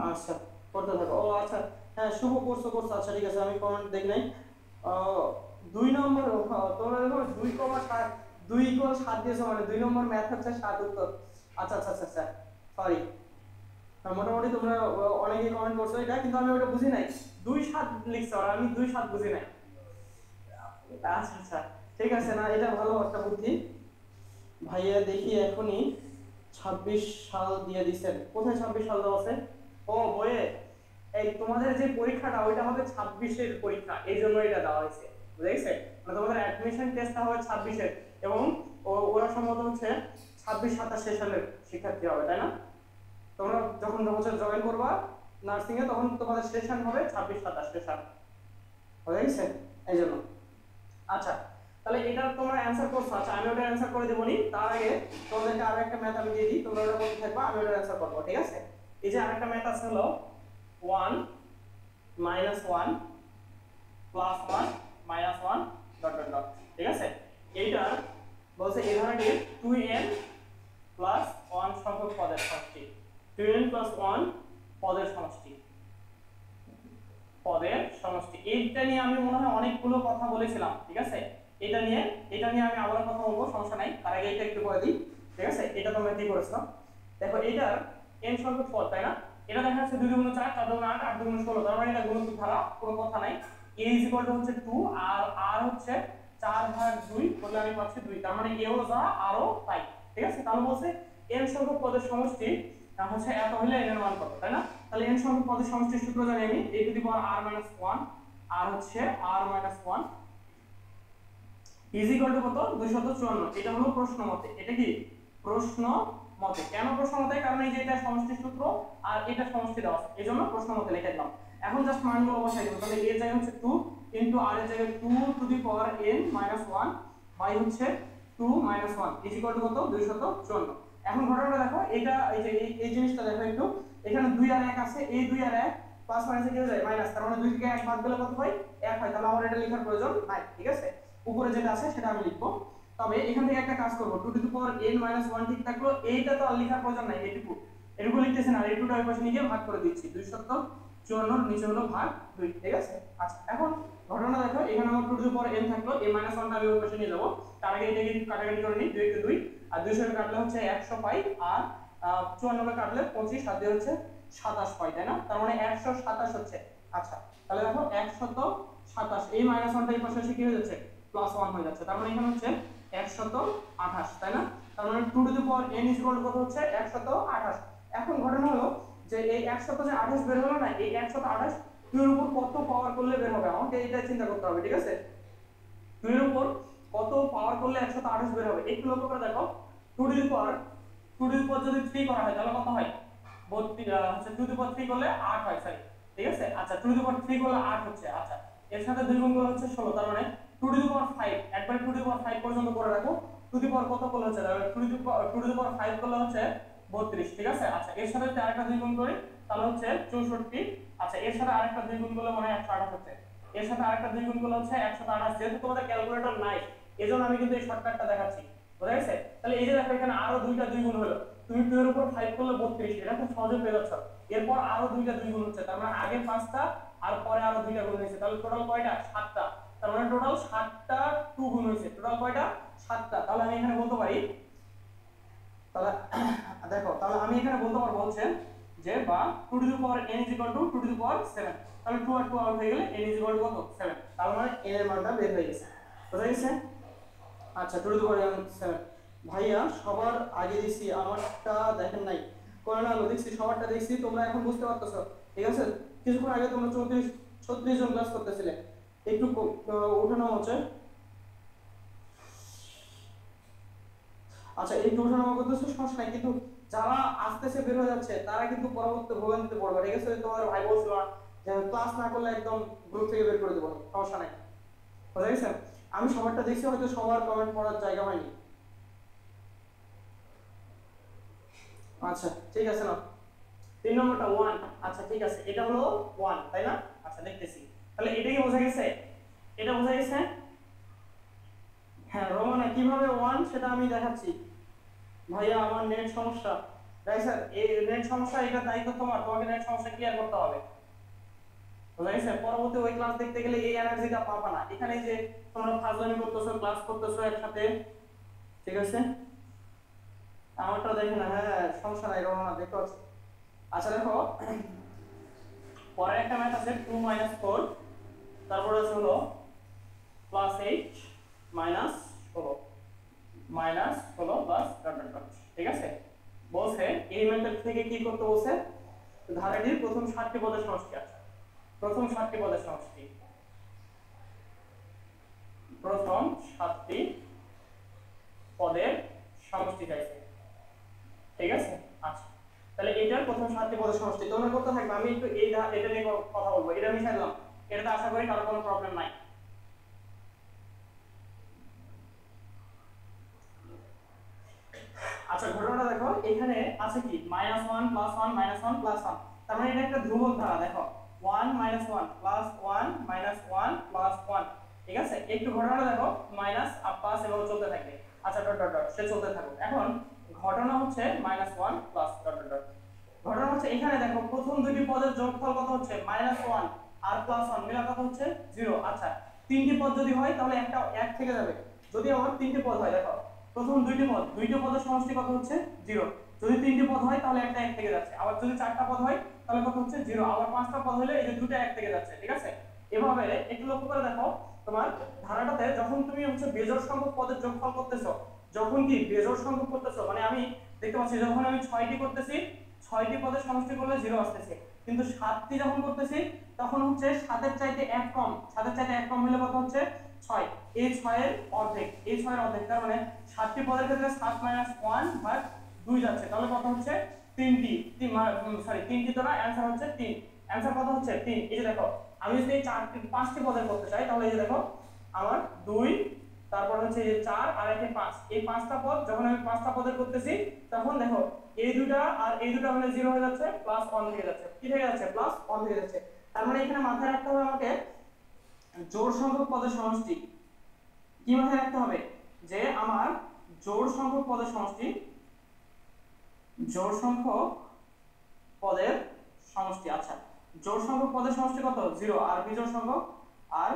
আচ্ছা করতে থাকো। ও আচ্ছা, হ্যাঁ শুভ করছো করছো, আচ্ছা ঠিক আছে, আমি কমেন্ট দেখি নাই। 2 নম্বর তোমরা দেখো 2,7, 2 = 7 দিয়েছো, মানে 2 নম্বর ম্যাথ হচ্ছে 7 উত্তর। আচ্ছা আচ্ছা আচ্ছা আচ্ছা সরি, মোটামুটি তোমরা অনেকেই কমেন্ট করছো এটা, কিন্তু আমি ওটা বুঝি নাই, 2-7 লিখছো আর আমি 2-7 বুঝি নাই। আচ্ছা আচ্ছা ঠিক আছে, না এটা ভালো একটা বুদ্ধি ভাইয়া। দেখি এখনই 26 সাল দিয়ে দিচ্ছেন, কোথায় 26 সাল দেওয়া আছে? ও বইয়ে, এই তোমাদের যে পরীক্ষাটা ওইটা হবে 26-এর পরীক্ষা, এই জন্য এটা দেওয়া হয়েছে, বুঝেছে? মানে তোমাদের অ্যাডমিশন টেস্টটা হবে 26-এর, এবং ওরা সম্ভবত হচ্ছে 26-27 সালের শিক্ষার্থী হবে, তাই না? তোমরা যখন বছর জয়েন করবা নার্সিং এ, তখন তোমাদের সেশন হবে 26-27 সেশন, বুঝেছে? এই জন্য। আচ্ছা তাহলে এটা তোমরা অ্যানসার করছো। আচ্ছা আমি ওটা অ্যানসার করে দেবো নি, তার আগে তোমাদেরকে আরো একটা ম্যাথ আমি দিয়ে দিই, তোমরা ওটা করতে থাকবা, আমি ওটা অ্যানসার করবো। ঠিক আছে, এই যে আরেকটা ম্যাথ আছে হলো 1 - 1 + 1 - 1 ... ঠিক আছে, এইটার বলছে এই ধরনের 2n + 1 সংখ্যক পদের সমষ্টি, 2n + 1 পদের সমষ্টি, পদের সমষ্টি। এইটা নিয়ে আমি মনে হয় অনেকগুলো কথা বলেছিলাম। ঠিক আছে, এটা নিয়ে আমি আবার কথা বলবো, সমস্যা নাই, তার আগে এটা একটু করে দিই। ঠিক আছে, এটা তোমরা কি করেছো দেখো, এটার n সংখ্যক পদ, তাই না? এটা দেখা যাচ্ছে 2 × 4, 4 × 8, 8 × 16, তার মানে এটা গুণিত ধারা, কোনো কথা নাই। a = হচ্ছে 2 আর r হচ্ছে 4/2 করলে আমি পাচ্ছি 2, তার মানে এও যা আরও তাই। ঠিক আছে, তাহলে বলছে n সংখ্যক পদের সমষ্টি হচ্ছে এত হলে n এর মান কত, তাই না? তাহলে n সংখ্যক পদের সমষ্টির সূত্র জানি আমি, a⁻r - 1 আর হচ্ছে r - 1 কত 254। এটা হলো প্রশ্ন মতে, এটা কি প্রশ্ন মতে? কেন প্রশ্ন মতে? কারণ এই যে এটা সমষ্টির সূত্র আর এটা সমষ্টি দেওয়া আছে, এইজন্য প্রশ্ন মতে লিখে দিলাম। এখন জাস্ট মানগুলো বসাই দেব। তাহলে এর জায়গায় হচ্ছে 2 কিন্তু r এর জায়গায় 2n - 1 বাই হচ্ছে 2 - 1 কত 254। এখন ঘটনাটা দেখো, এটা এই যে এই জিনিসটা দেখো একটু, এখানে 2 আর 1 আছে, এই 2 আর 1 প্লাস মাইনাসে কি হয়ে যায় মাইনাস, তার মানে 2 থেকে 1 বাদ দিলে কত হয় 1 হয়, তাহলে আমার এটা লেখার প্রয়োজন নাই। ঠিক আছে, উপরে যেটা আছে সেটা আমি লিখবো। তবে এখান থেকে একটা কাজ করব, 2n - 1 ঠিক থাকলো, এইটা তো আর লেখার প্রয়োজন নাই, এটুকু লিখতেছি না, এই 2টা ওই পাশে নিয়ে ভাগ করে দিচ্ছি, 254 নিচে হলো ভাগ 2। ঠিক আছে, আচ্ছা এখন ঘটনা দেখো, এখানে আমার 2n থাকলো, a - 1টা আমি ওই পাশে নিয়ে যাব। তার আগে এটাকে কাটাকাটি করে নিই, 2 × 2 আর 200 কে কাটলে হচ্ছে 100 পাই, আর 54 কে কাটলে 25 আর 2 হচ্ছে 27 পাই, তাই না? তার মানে 127 হচ্ছে। আচ্ছা তাহলে দেখো 127, এই -1টা এই পাশে এসে কি হয়ে যাচ্ছে +1 হয়ে যাচ্ছে, তার মানে এখানে হচ্ছে 128, তাই না? তার মানে 2n = কত হচ্ছে 128। এখন ঘটনা হলো যে এই 128 বের হলো না, এই 128 2 এর উপর কত পাওয়ার করলে বের হবে, আমাকে এটা চিন্তা করতে হবে। ঠিক আছে, 2 এর উপর কত পাওয়ার করলে 128 বের হবে, একটু লক্ষ্য করে দেখো। 2 যদি 3 করা হয় তাহলে কত হয় 32, হচ্ছে 2 3 করলে 8 হয়, সরি। ঠিক আছে, আচ্ছা 2 3 করলে 8 হচ্ছে। আচ্ছা এর সাথে 2 গুণ করলে হচ্ছে 16, তার মানে 2 একবার 2 পর্যন্ত করে রাখো, 2 কত করলে হচ্ছে, তাহলে 2 করলে হচ্ছে 32। ঠিক আছে, আচ্ছা এর সাথে যদি আরেকটা 2 গুণ করি তাহলে হচ্ছে 64। আচ্ছা এর সাথে আরেকটা 2 গুণ করলে মানে 128 হচ্ছে, এর সাথে আরেকটা 2 গুণ করলে হচ্ছে 128। যেহেতু তোমাদের ক্যালকুলেটর নাই এজন্য আমি কিন্তু এই শর্টকাটটা দেখাচ্ছি, বুঝা গেছে? তাহলে এই যে দেখো এখানে আরো 2টা 2 গুণ হলো, তুমি 2 এর উপর 5 করলে 32, এটা খুব সহজে পেয়ে যাচ্ছ। এরপর আরো 2টা 2 গুণ হচ্ছে, তার মানে আগে 5টা আর পরে আরো 2টা গুণ হয়েছে, তাহলে টোটাল কয়টা 7টা, তার মানে টোটাল 7টা 2 গুণ হয়েছে, টোটাল কয়টা 7টা। তাহলে আমি এখানে বলতে পারি, তাহলে দেখো তাহলে আমি এখানে বলতে পারবো হচ্ছে যে বা 2n = 2^7, তাহলে 2 আর 2 আউট হয়ে গেলে n = কত 7, তার মানে n এর মানটা বের হয়ে গেছে, বুঝা গেছে? আচ্ছা 2^7 ভাইয়া সবার আগে দিছি, আমারটা দেখেন নাই, কোন না দেখছি সবারটা দেখছি, তোমরা এখন বুঝতে পারতেছো। ঠিক আছে, কিছুক্ষণ আগে তোমরা 34-36 জন ক্লাস করতেছিলে, একটু ওঠানো হচ্ছে। আচ্ছা এই ওঠানামা করতেছে সমস্যা নাই, কিন্তু যারা আসতেছে বের হয়ে যাচ্ছে তারা কিন্তু পরবর্তী ভোগান্তিতে পড়বে। ঠিক আছে, তোমার ভাই বলছিল যে ক্লাস না করলে একদম গ্রুপ থেকে বের করে দেবো, সমস্যা নাই, বুঝা গেছে? আমি সবারটা দেখছি, হয়তো সবার কমেন্ট পড়ার জায়গা হয়নি। আচ্ছা ঠিক আছে না, 3 নম্বরটা 1। আচ্ছা ঠিক আছে, এটা হলো 1 তাই না? আচ্ছা দেখতেছি, তাহলে এটা কি বোঝা গেছে? এটা বোঝা গেছে। হ্যাঁ রোমানা কিভাবে 1 সেটা আমি দেখাচ্ছি। ভাইয়া আমার নেট সমস্যা। তাই স্যার এই নেট সমস্যা, এটা দায়িত্ব তোমার, তোমাকে নেট সমস্যা ক্লিয়ার করতে হবে। বোঝা গেছে? পরবর্তী ওই ক্লাস দেখতে গেলে এই এনার্জিটা পাবা না। এখানে যে তোমরা ফাজলামি করতেছো, ক্লাস করতেছো একসাথে, ঠিক আছে? আমারটা দেখে না, হ্যাঁ সমস্যা নাই রোমানা, দেখতে পাচ্ছি। আচ্ছা দেখো, পরের একটা ম্যাথ আছে 2 - 4, তারপরে আছে হলো +8 -16 -16 প্লাস ডট ডট ডট, ঠিক আছে? বলছে এই মেথড থেকে কি করতে বলছে, ধারাটির প্রথম 7টি পদের সমষ্টি। আছে প্রথম 7টি পদের সমষ্টি, প্রথম 7টি পদের সমষ্টি চাইছে, ঠিক আছে? আচ্ছা তাহলে এটার প্রথম 7টি পদের সমষ্টি তোমরা করতে থাকবে, আমি একটু এটা নিয়ে কথা বলবো। এটা আমি ছাড়লাম, এটাতে আশা করি কারো কোনো প্রবলেম নাই। আচ্ছা ঘটনাটা দেখো, এখানে আছে কি -1 +1 -1 +1, তার মানে এটা একটা ধ্রুবক ধারা। দেখো 1 - 1 +1 -1 +1, ঠিক আছে? একটু ঘটনাটা দেখো, মাইনাস আর প্লাস এভাবে চলতে থাকবে। আচ্ছা ডট ডট ডট সে চলতে থাকুক। এখন ঘটনা হচ্ছে -1 প্লাস ডট ডট ডট। ঘটনা হচ্ছে এখানে দেখো প্রথম দুটি পদের যোগফল কত হচ্ছে, -1 আর +1 মিলা কত হচ্ছে 0। আচ্ছা তিনটি পদ যদি হয় তাহলে একটা 1 থেকে যাবে। যদি আমার তিনটি পদ হয়, দেখো প্রথম দুইটি পদের সমষ্টি কত হচ্ছে 0। যদি তিনটি পদ হয় তাহলে একটা 1 থেকে যাচ্ছে। আবার যদি চারটা পদ হয় তাহলে কত হচ্ছে 0। আবার পাঁচটা পদ হলে এই যে দুটো 1 থেকে যাচ্ছে, ঠিক আছে? এভাবে একটু লক্ষ্য করে দেখো, তোমার ধারাটাতে যখন তুমি হচ্ছে বেজোড় সংখ্যক পদের যোগফল করতেছো, যখন কি বেজোড় সংখ্যক করতেছো, মানে আমি দেখতে পাচ্ছি যখন আমি 6টি করতেছি, 6টি পদের সমষ্টি করলে 0 আসতেছে, কিন্তু 7টি যখন করতেছি তখন হচ্ছে 7 এর চাইতে 1 কম, 7 এর চাইতে 1 কম হলে কত হচ্ছে 6। এই 6 এর অর্ধেক, এই 6 এর অর্ধেক, তার মানে 7টি পদের ক্ষেত্রে 7 - 1 ভাগ 2 যাচ্ছে, তাহলে কত হচ্ছে 3টি, সরি 3টি তো না, অ্যানসার হচ্ছে 3। অ্যানসার কত হচ্ছে 3। এই যে দেখো আমি যদি এই 5টি পদের করতে চাই তাহলে এই যে দেখো আমার 2, তারপর হচ্ছে এই 4 আর এখানে 5, এই 5টা পদ যখন আমি 5টা পদের করতেছি তখন দেখো এই দুটো আর এই দুটো হলে 0 হয়ে যাচ্ছে, +1 থেকে যাচ্ছে, কি থেকে যাচ্ছে +1 থেকে যাচ্ছে। তার মানে এখানে মাথায় রাখতে হবে আমাকে জোড় সংখ্যক পদের সমষ্টি। কি মাথায় রাখতে হবে, যে আমার জোড় সংখ্যক পদের সমষ্টি, জোড় সংখ্যক পদের সমষ্টি। আচ্ছা জোড় সংখ্যক পদের সমষ্টি কত 0, আর বিজোড় সংখ্যক, আর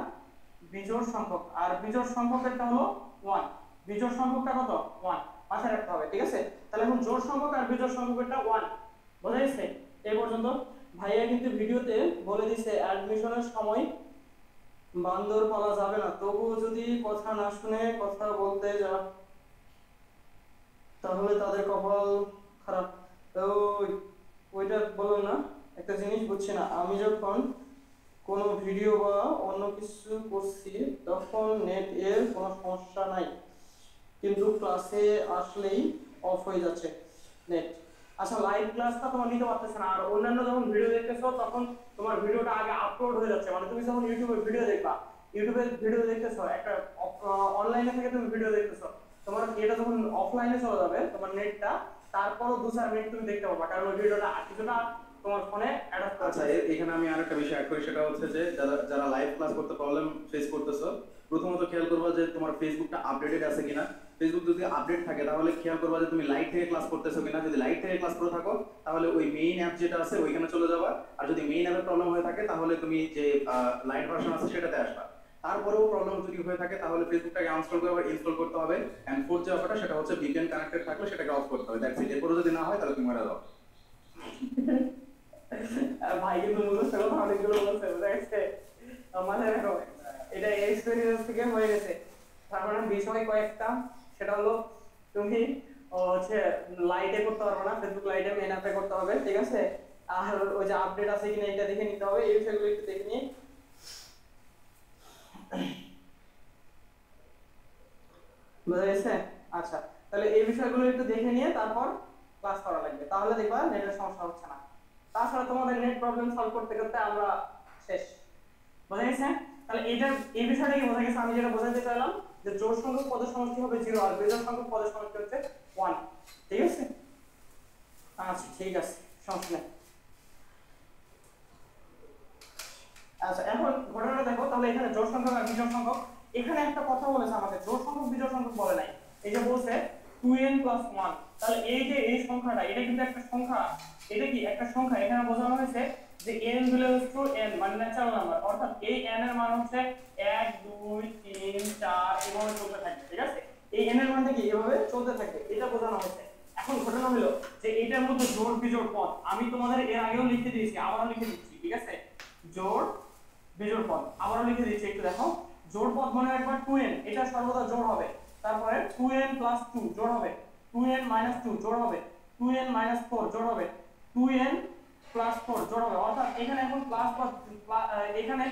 বিজোড় সংখ্যক, আর বিজোড় সংখ্যকেরটা হলো 1, বিজোড় সংখ্যকটা কত 1 মাথায় রাখতে হবে, ঠিক আছে? তাহলে এখন জোড় সংখ্যক আর বিজোড় সংখ্যকেরটা 1, বোঝা গেছে এই পর্যন্ত? ভাইয়া কিন্তু ভিডিওতে বলে দিছে অ্যাডমিশনের সময় বান্দর পালা যাবে না, তবুও যদি কথা না শুনে কথা বলতে যা তাহলে তাদের কপাল খারাপ। ওই ওইটা বললাম না, একটা জিনিস বুঝছি না, আমি যখন কোনো ভিডিও বা অন্য কিছু করছি তখন নেট এর কোনো সমস্যা নাই, কিন্তু ক্লাসে আসলেই অফ হয়ে যাচ্ছে নেট। আচ্ছা লাইভ ক্লাসটা তোমার নিতে পারতেছ না, আর অন্যান্য যখন ভিডিও দেখতেছো তখন তোমার ভিডিওটা আগে আপলোড হয়ে যাচ্ছে, মানে তুমি যখন ইউটিউবে ভিডিও দেখবা, ইউটিউবে ভিডিও দেখতেছো একটা অনলাইনে থেকে তুমি ভিডিও দেখতেছো, তোমার এটা যখন অফলাইনে চলে যাবে তোমার নেটটা, তারপরও 2-4 মিনিট তুমি দেখতে পাবা, কারণ ওই ভিডিওটা কিছুটা তোমার ফোনে অ্যাডাপ্ট করা। আচ্ছা এখানে আমি আরেকটা বিষয় অ্যাড করি, সেটা হচ্ছে যে যারা লাইভ ক্লাস করতে প্রবলেম ফেস করতেছো, প্রথমত খেয়াল করবা যে তোমার ফেসবুকটা আপডেটেড আছে কিনা। ফেসবুক যদি আপডেট থাকে তাহলে খেয়াল করবা যে তুমি লাইট থেকে ক্লাস করতেছো কিনা। যদি লাইট থেকে ক্লাস করে থাকো তাহলে ওই মেইন অ্যাপ যেটা আছে ওইখানে চলে যাবা, আর যদি মেইন অ্যাপে প্রবলেম হয়ে থাকে তাহলে তুমি যে লাইট ভার্সন আছে সেটাতে আসবা। তারপরেও প্রবলেম যদি হয়ে থাকে তাহলে ফেসবুকটাকে আনইনস্টল করে ইনস্টল করতে হবে, এন্ড ফোর্থ যে ব্যাপারটা সেটা হচ্ছে ভিপিএন কানেক্টেড থাকলে সেটাকে অফ করতে হবে। That's it. এরপরে যদি না হয় তাহলে তুমি মারা যাও। ভাই কিন্তু মুখস্থ কথা অনেকগুলো বলছে, বুঝা গেছে? মাথায় রাখো এটা এক্সপেরিয়েন্স থেকে হয়ে গেছে। তারপরে বিষয় কয়েকটা, সেটা হলো তুমি হচ্ছে লাইটে করতে পারবে না, ফেসবুক লাইটে মেন অ্যাপে করতে হবে, ঠিক আছে? আর ওই যে আপডেট আছে কিনা এটা দেখে নিতে হবে, এই বিষয়গুলো একটু দেখে নিয়ে বুঝা গেছে? আচ্ছা তাহলে এই বিষয়গুলো একটু দেখে নিয়ে তারপর ক্লাস করা লাগবে, তাহলে দেখবা নেটের সমস্যা হচ্ছে না। তাছাড়া তোমাদের নেট প্রবলেম সলভ করতে করতে আমরা শেষ, বুঝা গেছে? তাহলে এই বিষয়টা কি বোঝা গেছে? আমি যেটা বোঝাতে চাইলাম যে জোড় সংখ্যক পদের সমষ্টি হবে 0 আর বিজোড় সংখ্যক পদের সমষ্টি হচ্ছে 1, ঠিক আছে? আচ্ছা ঠিক আছে, সমস্যা নেই। আচ্ছা এখন ঘটনাটা দেখো, তাহলে এখানে জোড় সংখ্যক আর বিজোড় সংখ্যক, এখানে একটা কথা বলেছে আমাদের, জোড় সংখ্যক বিজোড় সংখ্যক বলে নাই। এই যে বলছে 2n + 1, তাহলে এই যে এই সংখ্যাটা এটা কিন্তু একটা সংখ্যা, এটা কি একটা সংখ্যা, এখানে বোঝানো হয়েছে যে n বিলংস টু n মানে ন্যাচারাল নাম্বার, অর্থাৎ এই n এর মান হচ্ছে 1 2 3 4 এভাবে চলতে থাকবে, ঠিক আছে। এই n এর মানটা কি এভাবে চলতে থাকবে, এটা বোঝানো হয়েছে। এখন ঘটনা হলো যে এটার মধ্যে জোড় বিজোড় পদ আমি তোমাদের এর আগেও লিখে দিয়েছি, আবারও লিখে দিচ্ছি, ঠিক আছে। জোড় বিজোড় পদ আবারও লিখে দিচ্ছি, একটু দেখো। জোড় পদ মনে রাখবা 2n, এটা সর্বদা জোড় হবে। তারপরে 2n + 2 জোড় হবে, 2n - 2 জোড় হবে, 2n - 4 জোড় হবে, 2n + 4 জোড় হবে। অর্থাৎ এখানে এখন প্লাস বা এখানে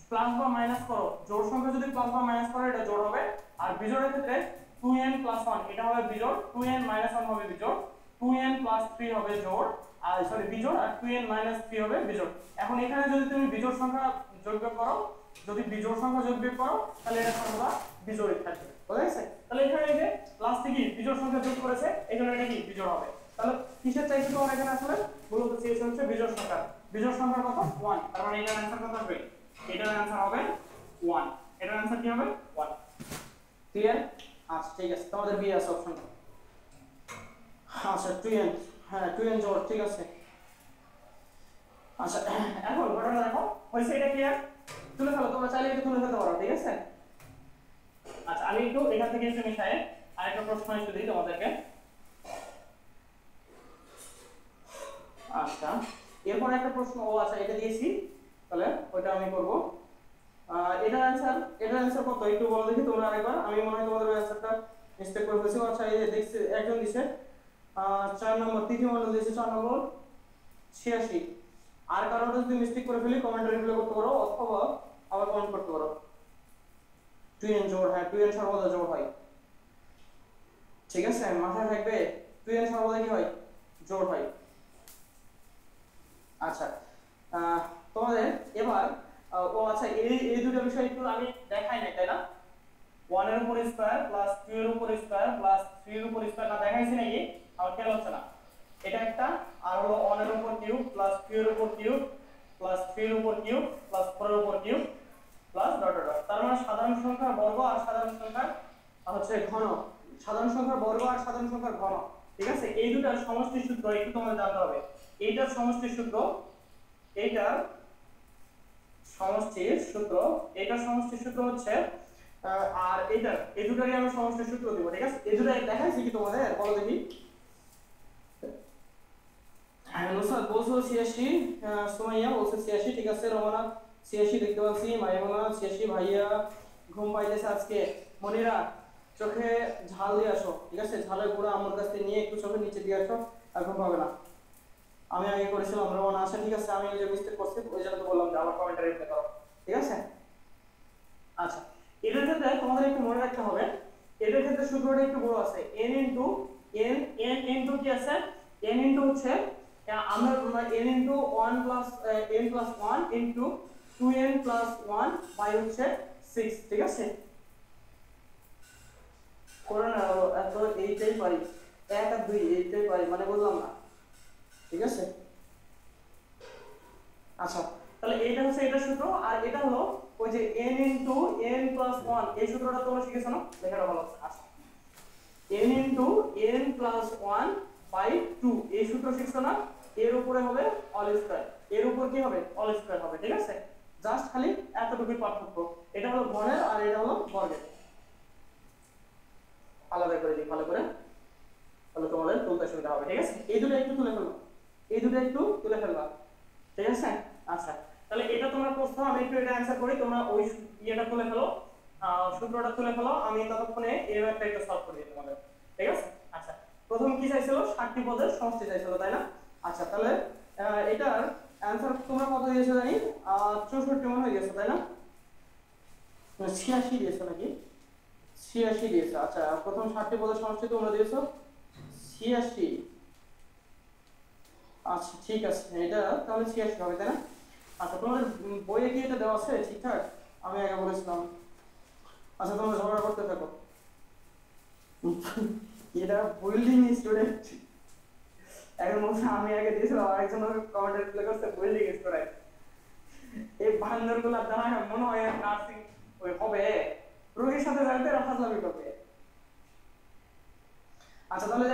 প্লাস বা মাইনাস করো, জোড় সংখ্যা যদি প্লাস বা মাইনাস করো এটা জোড় হবে। আর বিজোড়ের ক্ষেত্রে 2n + 1 এটা হবে বিজোড়, 2n - 1 হবে বিজোড়, 2n + 3 হবে জোড়, আর সরি বিজোড়, আর 2n - 3 হবে বিজোড়। এখন এখানে যদি তুমি বিজোড় সংখ্যা যোগ বিয়োগ করো, যদি বিজোড় সংখ্যা যোগ বিয়োগ করো তাহলে এটা সর্বদা বিজোড়ই থাকবে, বুঝা গেছে। তাহলে এখানে এই যে প্লাস থেকে বিজোড় সংখ্যা যোগ করেছে, এজন্য এটা কি বিজোড় হবে। তাহলে কিসের চাইছে তোমার এখানে আসলে, মূলত চেয়েছে হচ্ছে বিজোড় সংখ্যা। বিজোড় সংখ্যা কত 1, তার মানে এটার অ্যানসার কত হবে, এটার অ্যানসার হবে 1, এটার অ্যানসার কি হবে 1। ক্লিয়ার? আচ্ছা ঠিক আছে, তোমাদের বি আছে অপশনটা। আচ্ছা 2n, হ্যাঁ 2n জোড়, ঠিক আছে। আচ্ছা এখন ঘটনা দেখো, হয়েছে এটা ক্লিয়ার, তুলে ফেলো, তোমরা চাইলে এটা তুলে ফেলতে পারো, ঠিক আছে। আচ্ছা আমি একটু এখান থেকে একটু মিশাই আরেকটা প্রশ্ন একটু দিই তোমাদেরকে। আচ্ছা এরপর একটা প্রশ্ন, ও আচ্ছা এটা দিয়েছি, তাহলে ওইটা আমি করব। এটার অ্যানসার কত একটু বলো দেখি তোমরা আরেকবার, আমি মনে হয় তোমাদের অ্যানসারটা মিস্টেক করে ফেলেছি। আচ্ছা এই যে দেখছি একজন দিছে 4 নম্বর, তৃতীয় মণ্ডল দিয়েছে 4 নম্বর 86। আর কারোটা যদি মিস্টেক করে ফেলি কমেন্টে রিপ্লাই করতে পারো, অথবা আবার কমেন্ট করতে পারো। 2n জোড়, হ্যাঁ 2n সর্বদা জোড় হয়, ঠিক আছে, মাথায় থাকবে 2n সর্বদা কি হয়, জোড় হয়। আচ্ছা তোমাদের এবার ও আচ্ছা এই দুটো বিষয় একটু আমি দেখাই নাই, তাই না। 1 এর উপর স্কয়ার প্লাস 2 এর উপর স্কয়ার প্লাস 3 এর উপর স্কয়ার না দেখাইছি নাকি, আমার খেয়াল হচ্ছে না। এটা একটা, আর হলো 1 এর উপর কিউব প্লাস 2 এর উপর কিউব প্লাস 3 এর উপর কিউব প্লাস 4 এর উপর cube plus dot dot dot. তার মানে সাধারণ সংখ্যার বর্গ আর সাধারণ সংখ্যার হচ্ছে ঘন, সাধারণ সংখ্যার বর্গ আর সাধারণ সংখ্যার ঘন, ঠিক আছে। এই দুটার সমষ্টির সূত্র একটু তোমাদের জানতে হবে। এইটার সমষ্টির সূত্র, এইটার সমষ্টির সূত্র, এইটার সমষ্টির সূত্র হচ্ছে আর এইটার, এই দুটারই আমি সমষ্টির সূত্র দেব, ঠিক আছে। এই দুটাই দেখাইছি কি তোমাদের, বলো দেখি। নুসরাত বলছো 86, সুমাইয়া বলছে 86, ঠিক আছে। রমানা 86 দেখতে পাচ্ছি, মাইমুনা 86, ভাইয়া ঘুম পাইতেছে আজকে। মনিরা চোখে ঝাল দিয়ে আসো, ঠিক আছে, ঝালের গুঁড়া আমার কাছ থেকে নিয়ে একটু চোখের নিচে দিয়ে আসো, আর ঘুম পাবে না। আমি আগে করেছিলাম, রমানা আসে, ঠিক আছে, আমি ওই যে মিস্টেক করছি ওই জন্য তো বললাম যে আমার কমেন্টে রিপ্লাই করো, ঠিক আছে। আচ্ছা এটার ক্ষেত্রে তোমাদের একটু মনে রাখতে হবে, এটার ক্ষেত্রে সূত্রটা একটু বড় আছে, n into n, n into কি আছে, n ইনটু হচ্ছে আমরা n into 1 plus n plus 1 into 2n plus 1 by হচ্ছে 6, ঠিক আছে। করে না এত এইটাই পারি, 1 আর 2 এইটাই পারি, মানে বললাম না, ঠিক আছে। আচ্ছা তাহলে এইটা হচ্ছে এটা সূত্র, আর এটা হলো ওই যে n ইনটু n প্লাস 1, এই সূত্রটা তোমরা শিখেছো না, লেখাটা ভালো। আচ্ছা n into n plus 1 by 2, এই সূত্র শিখছো না, এর উপরে হবে অল স্কয়ার, এর উপর কি হবে অল স্কয়ার হবে, ঠিক আছে। জাস্ট খালি এতটুকুই পার্থক্য, এটা হলো ঘনের আর এটা হলো বর্গের। আলাদা করে দিই ভালো করে, তাহলে তোমাদের তুলতে সুবিধা হবে, ঠিক আছে। এই দুটো একটু তুলে ফেলবা, এই দুটো একটু তুলে ফেলবা, ঠিক আছে। আচ্ছা তাহলে এটা তোমরা প্রশ্ন, আমি একটু এটা অ্যানসার করি, তোমরা ওই ইয়েটা তুলে ফেলো, সূত্রটা তুলে ফেলো, আমি ততক্ষণে এই ম্যাথটা একটু সলভ করে দিই তোমাদের, ঠিক আছে। আচ্ছা প্রথম কি চাইছিল, 60টি পদের সমষ্টি চাইছিল, তাই না। আচ্ছা তাহলে এটার অ্যানসার তোমরা কত দিয়েছো জানি, 64 মনে হয়ে গেছে, তাই না, 86 দিয়েছো নাকি, 86 দিয়েছো। আচ্ছা প্রথম 60টি পদের সমষ্টি তোমরা দিয়েছো 86, আচ্ছা ঠিক আছে, এটা তাহলে 86 হবে, তাই না। আচ্ছা তোমাদের বইয়ে কি এটা দেওয়া আছে ঠিকঠাক, আমি আগে বলেছিলাম। আচ্ছা তোমরা ঝগড়া করতে থাকো, এটা বিল্ডিং স্টুডেন্ট এখন বলছে আমি আগে দিয়েছিলাম, আরেকজন কমেন্টে রিপ্লাই করছে বই জিজ্ঞেস করে এই বান্দর গুলা দ্বারা মনে হয় নার্সিং ওই হবে, রোগীর সাথে যাইতে এরা ফাজলামি করবে। আচ্ছা তাহলে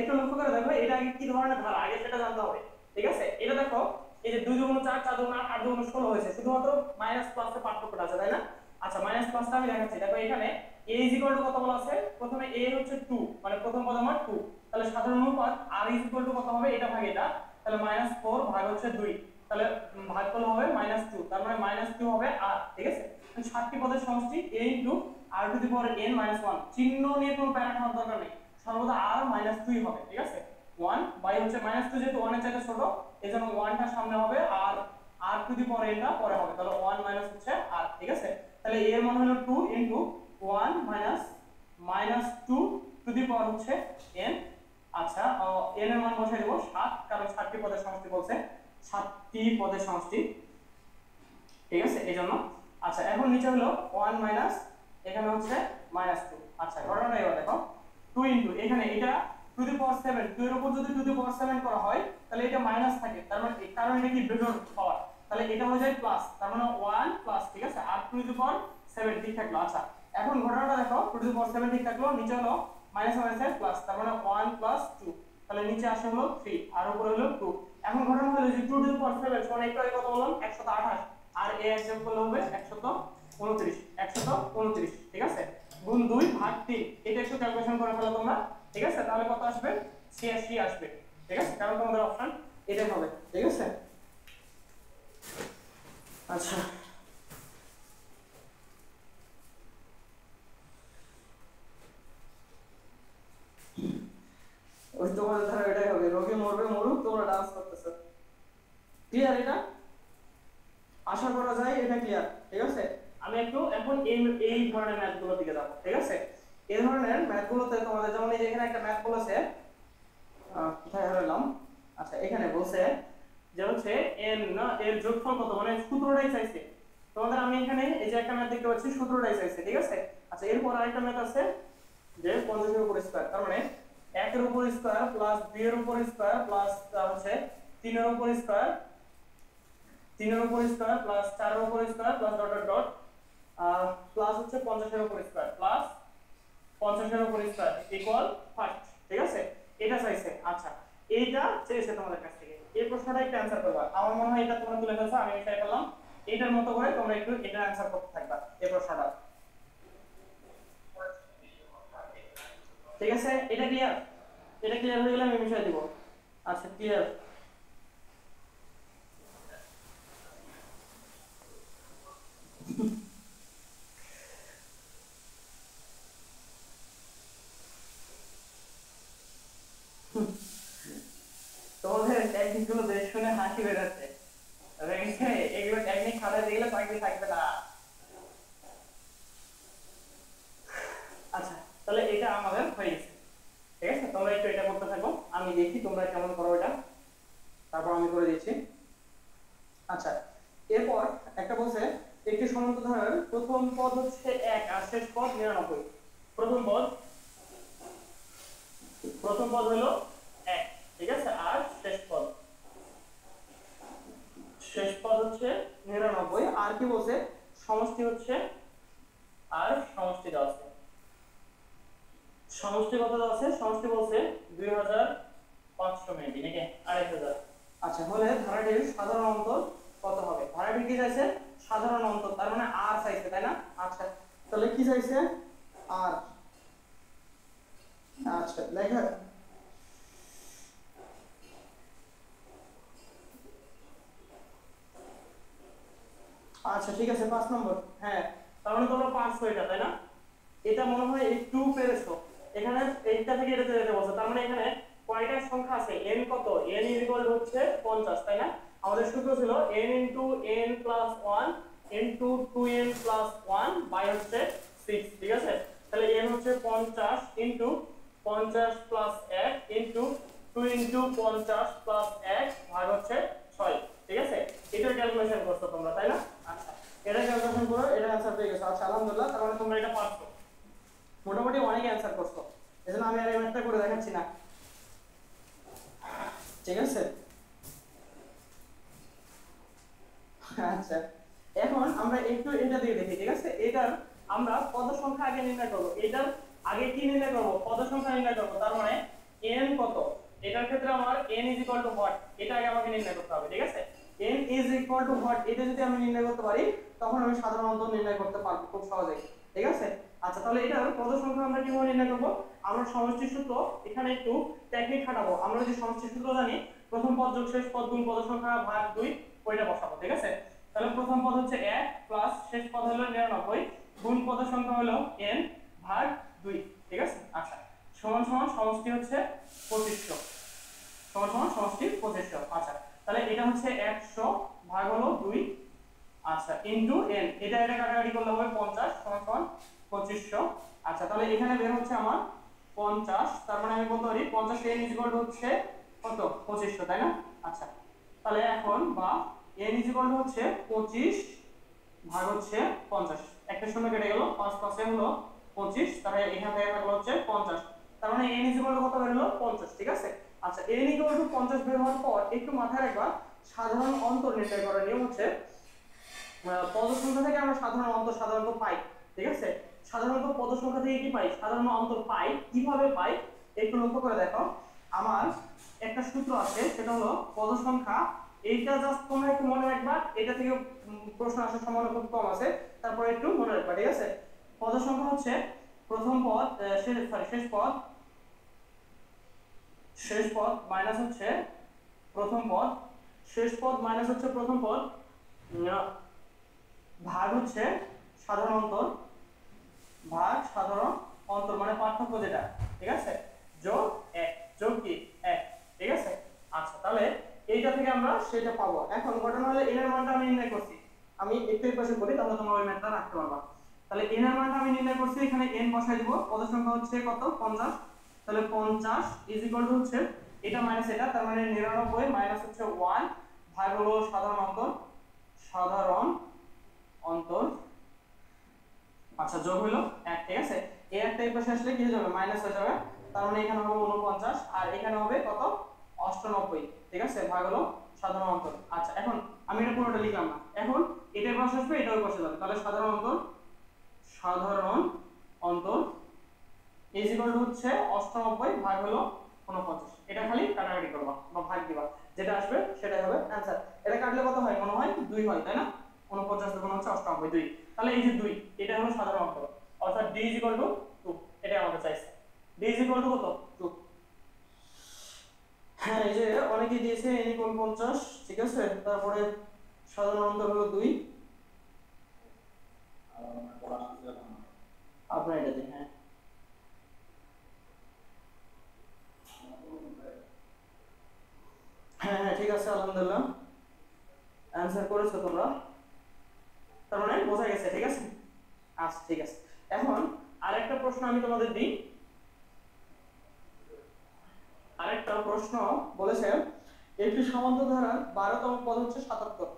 একটু লক্ষ্য করে দেখো এটা আগে কি ধরনের ধারা, আগে সেটা জানতে হবে। ঠিক আছে, এটা দেখো এই যে 2 × 4 4 × 8 8 × 16 হয়েছে, শুধুমাত্র মাইনাস প্লাসের পার্থক্যটা আছে, তাই না? আচ্ছা মাইনাস প্লাসটা আমি দেখাচ্ছি। দেখো এখানে a কত বলা আছে, প্রথমে a হচ্ছে 2, মানে প্রথম পদ আমার 2, তাহলে সাধারণ অনুপাত r কত হবে, এটা ভাগ এটা, তাহলে -4 ভাগ হচ্ছে 2, তাহলে ভাগ করলে হবে -2, তার মানে -2 হবে r। ঠিক আছে, 7টি পদের সমষ্টি a r⁴n - 1, চিহ্ন নিয়ে কোনো প্যারা খাওয়ার দরকার নেই, সর্বদা r -2 হবে। ঠিক আছে, 1 বাই হচ্ছে -2, যেহেতু 1 এর চাইতে ছোট এজন্য 1 টা সামনে হবে আর r⁴n টা পরে হবে, তাহলে 1 মাইনাস হচ্ছে r। ঠিক আছে, তাহলে এর মান হলো 2 * 1 - -2 হচ্ছে n। আচ্ছা n এর মান বসাই দেব 7, কারণ 7টি পদের সমষ্টি বলছে, 7টি পদের সমষ্টি। ঠিক আছে, এইজন্য। আচ্ছা এখন নিচে হলো 1 মাইনাস, এখানে হচ্ছে -2। আচ্ছা ঘটনাটা এবার দেখো 2 এখানে এটা টু দি পাওয়ার 7, 2 এর উপর যদি টু দি পাওয়ার 7 করা হয় তাহলে এটা মাইনাস থাকে, তার মানে কারণ এটা কি বেজোর পাওয়ার, তাহলে এটা হয়ে যায় প্লাস, তার মানে 1 প্লাস। ঠিক আছে, আর টু দি পাওয়ার 7 ঠিক থাকলো। আচ্ছা এখন ঘটনাটা দেখো, টু দি পাওয়ার 7 ঠিক থাকলো, নিচে হলো মাইনাস মাইনাসে প্লাস, তার মানে 1 + 2, তাহলে নিচে আসে হলো 3 আর উপরে হলো 2। এখন ঘটনা হলো যে 2 টু দি পাওয়ার 7 সমান একটু আগে কত বললাম 128, আর এ যোগ করলে হবে 129। ঠিক আছে, গুণ 2 ভাগ 3, এটা একটু ক্যালকুলেশন করে ফেলো তোমরা। ঠিক আছে, তাহলে কত আসবে 86 আসবে। ঠিক আছে, কারণ তোমাদের অপশন এটাই হবে। ঠিক আছে, আচ্ছা ওই তোমাদের ধারা এটাই হবে, রোগী মরবে মরুক, তোমরা ডান্স করতেছো। ক্লিয়ার? এটা আশা করা যায় এটা ক্লিয়ার। ঠিক আছে, আমি একটু এখন এই ধরনের ম্যাথগুলোর দিকে যাব। ঠিক আছে, এই ধরনের ম্যাথগুলোতে তোমাদের যেমন এই যে এখানে একটা ম্যাথ বলেছে, কোথায় হারালাম, আচ্ছা এখানে বলছে যে হচ্ছে n না এর যোগফল কত, মানে সূত্রটাই চাইছে তোমাদের। আমি এখানে এই যে একটা ম্যাথ দেখতে পাচ্ছি, সূত্রটাই চাইছে। ঠিক আছে, আচ্ছা এরপর আরেকটা ম্যাথ আছে যে 50 এর উপর স্কয়ার, তার মানে 1 এর উপর স্কয়ার প্লাস 2 এর উপর স্কয়ার প্লাস হচ্ছে 3 এর উপর স্কয়ার, 3 এর উপর স্কয়ার প্লাস 4 এর উপর square plus dot dot dot plus হচ্ছে 50 এর উপর স্কয়ার প্লাস 50 এর উপর স্কয়ার ইকুয়াল 5। ঠিক আছে, এটা চাইছে। আচ্ছা এইটা চেয়েছে তোমাদের কাছ থেকে, এই প্রশ্নটা একটু অ্যানসার করবা। আমার মনে হয় এটা তোমরা তুলে ফেলছো, আমি এটা করলাম, এইটার মতো করে তোমরা একটু এটা অ্যানসার করতে থাকবা এই প্রশ্নটা। ঠিক আছে, এটা ক্লিয়ার? এটা ক্লিয়ার হয়ে গেলে আমি বিষয় দিব। আচ্ছা ক্লিয়ার? তোমাদের টেকনিক গুলো বেশ শুনে হাসি বেরোচ্ছে, এগুলো টেকনিক খাতায় দেখলে চাকরি থাকবে না। আচ্ছা তাহলে এটা আমাদের হয়ে গেছে। ঠিক আছে, তোমরা একটু এটা করতে থাকো, আমি দেখি তোমরা কেমন করো এটা, তারপর আমি করে দিচ্ছি। আচ্ছা এরপর একটা বলছে একটি সমান্তর ধারার প্রথম পদ হচ্ছে 1 আর শেষ পদ 99। প্রথম পদ হলো 1, ঠিক আছে, আর শেষ পদ হচ্ছে 99। আর কি বলছে সমষ্টি হচ্ছে, আর সমষ্টি দেওয়া আছে, সমষ্টি কত দেওয়া আছে, সমষ্টি বলছে 2500 মেবি নাকি 2500। আচ্ছা হলে ধারাটির সাধারণ অন্তর কত হবে, ধারাটির কি চাইছে সাধারণ অন্তর, তার মানে আর চাইছে, তাই না? আচ্ছা তাহলে কি চাইছে আর, আচ্ছা লেখা আচ্ছা ঠিক আছে 5 নম্বর। হ্যাঁ তার মানে তোমরা পারছো এটা, তাই না? এটা মনে হয় একটু পেরেছো, এখানে এইটা থেকে এটাতে যেতে বলছো, তার মানে এখানে কয়টা সংখ্যা আছে, n কত, n হচ্ছে 50, তাই না? আমাদের সূত্র ছিল n * n + 1 * 2n + 1 বাই হচ্ছে 6। ঠিক আছে, তাহলে n হচ্ছে 50 * 50 + 1 * 2 * 50 + 1 ভাগ হচ্ছে 6। ঠিক আছে, এটা ক্যালকুলেশন করছো তোমরা, তাই না? আচ্ছা এটা ক্যালকুলেশন করো, এটা आंसर পেয়ে গেছো। আচ্ছা আলহামদুলিল্লাহ, তার মানে তোমরা এটা পারছো, মোটামুটি অনেক অ্যানসার করছো, এজন্য আমি আর এই ম্যাথটা করে দেখাচ্ছি না। ঠিক আছে। আচ্ছা, এখন আমরা একটু এটা দিয়ে দেখি, ঠিক আছে। এটার আমরা পদ সংখ্যা আগে নির্ণয় করব। এটার আগে কি নির্ণয় করব? পদ সংখ্যা নির্ণয় করব। তার মানে n কত, এটার ক্ষেত্রে আমার n is equal two what, এটা আগে আমাকে নির্ণয় করতে হবে, ঠিক আছে। n is equal two what, এটা যদি আমি নির্ণয় করতে পারি তখন আমি সাধারণ অন্তর নির্ণয় করতে পারবো খুব সহজেই, ঠিক আছে। আচ্ছা, তাহলে এটার পদ সংখ্যা আমরা কিভাবে নির্ণয় করব? আমরা সমষ্টি সূত্র এখানে একটু টেকনিক খাটাবো। আমরা যদি সমষ্টি সূত্র জানি, প্রথম পদ যোগ শেষ পদ গুণ পদ সংখ্যা ভাগ 2, ওইটা বসাবো, ঠিক আছে। তাহলে প্রথম পদ হচ্ছে 1 প্লাস শেষ পদ হলো 99 গুণ পদের সংখ্যা হলো n ভাগ 2, ঠিক আছে। আচ্ছা, সমান সমান সমষ্টি হচ্ছে 2500, সমান সমান সমষ্টি 2500। আচ্ছা, তাহলে এটা হচ্ছে 100 ভাগ হলো 2, আচ্ছা, ইনটু n, এটা কাটাকাটি করলে হবে 50 সমান সমান 2500। আচ্ছা, তাহলে এখানে বের হচ্ছে আমার 50, তার মানে আমি বলতে পারি 50 n ইজ ইকুয়াল টু হচ্ছে কত, 2500, তাই না? আচ্ছা, তাহলে এখন বা n ইজ ইকুয়াল টু হচ্ছে 25 ভাগ হচ্ছে 50, একটা শূন্য কেটে গেল, 5 5 এ হলো 25, তাহলে এখান থেকে থাকলো হচ্ছে 50, তার মানে n ইজ ইকুয়াল টু কত বের হলো, 50, ঠিক আছে। আচ্ছা, n ইকুয়াল টু 50 বের হওয়ার পর একটু মাথায় রাখবা, সাধারণ অন্তর নির্ণয় করার নিয়ম হচ্ছে পদ সংখ্যা থেকে আমরা সাধারণ অন্তর সাধারণত পাই, ঠিক আছে। সাধারণত পদ সংখ্যা থেকে কি পাই, সাধারণ অন্তর পাই। কিভাবে পাই একটু লক্ষ্য করে দেখো। আমার একটা সূত্র আছে, সেটা হলো পদ সংখ্যা, এইটা জাস্ট তোমরা একটু মনে রাখবা, এটা থেকে প্রশ্ন আসার সম্ভাবনা খুব কম আছে, তারপরে একটু মনে রাখবা, ঠিক আছে। পদ সংখ্যা হচ্ছে প্রথম পদ শেষ পদ মাইনাস হচ্ছে প্রথম পদ, শেষ পদ মাইনাস হচ্ছে প্রথম পদ, ভাগ হচ্ছে সাধারণ অন্তর, ভাগ সাধারণ অন্তর মানে পার্থক্য যেটা, ঠিক আছে, যোগ 1, যোগ কি 1, ঠিক আছে। আচ্ছা, তাহলে এইটা থেকে আমরা সেটা পাবো। এখন ঘটনা হলো n এর মানটা আমি নির্ণয় করছি, আমি একটু এই পাশে করি তাহলে তোমরা ওই ম্যাথটা রাখতে পারবা। তাহলে n এর মানটা আমি নির্ণয় করছি, এখানে n বসাই দিব, পদ সংখ্যা হচ্ছে কত, 50, তাহলে 50 ইজ ইকুয়াল টু হচ্ছে এটা মাইনাস এটা, তার মানে 99 মাইনাস হচ্ছে 1 ভাগ হলো সাধারণ অন্তর, সাধারণ অন্তর, আচ্ছা, যোগ হলো 1, ঠিক আছে। এই একটা এই পাশে আসলে কি হয়ে যাবে, মাইনাস হয়ে যাবে, তার মানে এখানে হবে 49 আর এখানে হবে কত, 98, ঠিক আছে, ভাগ হলো সাধারণ অন্তর। আচ্ছা, এখন আমি এটা পুরোটা লিখলাম না, এখন এটার পাশে আসবে, এটার পাশে যাবে, তাহলে সাধারণ অন্তর ইজ ইকুয়াল টু হচ্ছে 98 ভাগ হলো 49, এটা খালি কাটাকাটি করবা বা ভাগ দিবা, যেটা আসবে সেটাই হবে आंसर। এটা কাটলে কত হয়, মনে হয় 2 হয়, তাই না? 49 গুণ হচ্ছে 98, 2, তাহলে এই যে 2, এটা হলো সাধারণ অন্তর, অর্থাৎ d = 2, এটা আমাদের চাইছে, d = কত, 2। হ্যাঁ, এই যে অনেকেই দিয়েছে n = 50, ঠিক আছে, তারপরে সাধারণ অন্তর হলো 2, আপনার এটা দিন। হ্যাঁ হ্যাঁ হ্যাঁ, ঠিক আছে, আলহামদুলিল্লাহ অ্যানসার করেছো তোমরা, তার মানে বোঝা গেছে, ঠিক আছে। আচ্ছা, ঠিক আছে। এখন আরেকটা প্রশ্ন আমি তোমাদের দিই, আরেকটা প্রশ্ন বলেছে একটি সমান্তর ধারার 12তম পদ হচ্ছে 77,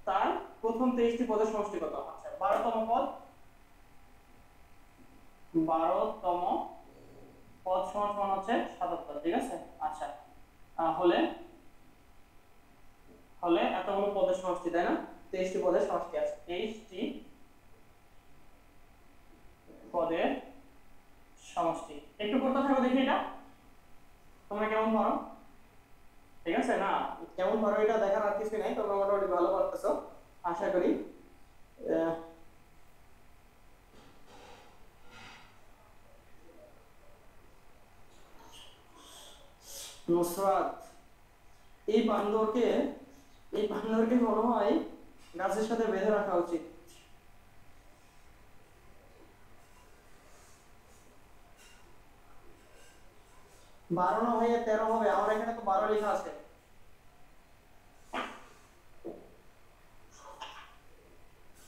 তার প্রথম 23টি পদের সমষ্টি কত? আচ্ছা, 12তম পদ সমান সমান হচ্ছে 77, ঠিক আছে। আচ্ছা, হলে এতগুলো পদের সমষ্টি, তাই না? 23টি পদের সমষ্টি আছে, 23টি পদের সমষ্টি। একটু করতে থাকো, দেখি এটা তোমরা কেমন পারো, ঠিক আছে। না, কেমন পারো এটা দেখার আর কিছু নাই, তোমরা মোটামুটি ভালো পারতেছো আশা করি। নুসরাত, এই বান্দরকে মনে হয় গাছের সাথে বেঁধে রাখা উচিত। বারো না হয়ে 13 হবে, আমার এখানে তো 12 লেখা আছে।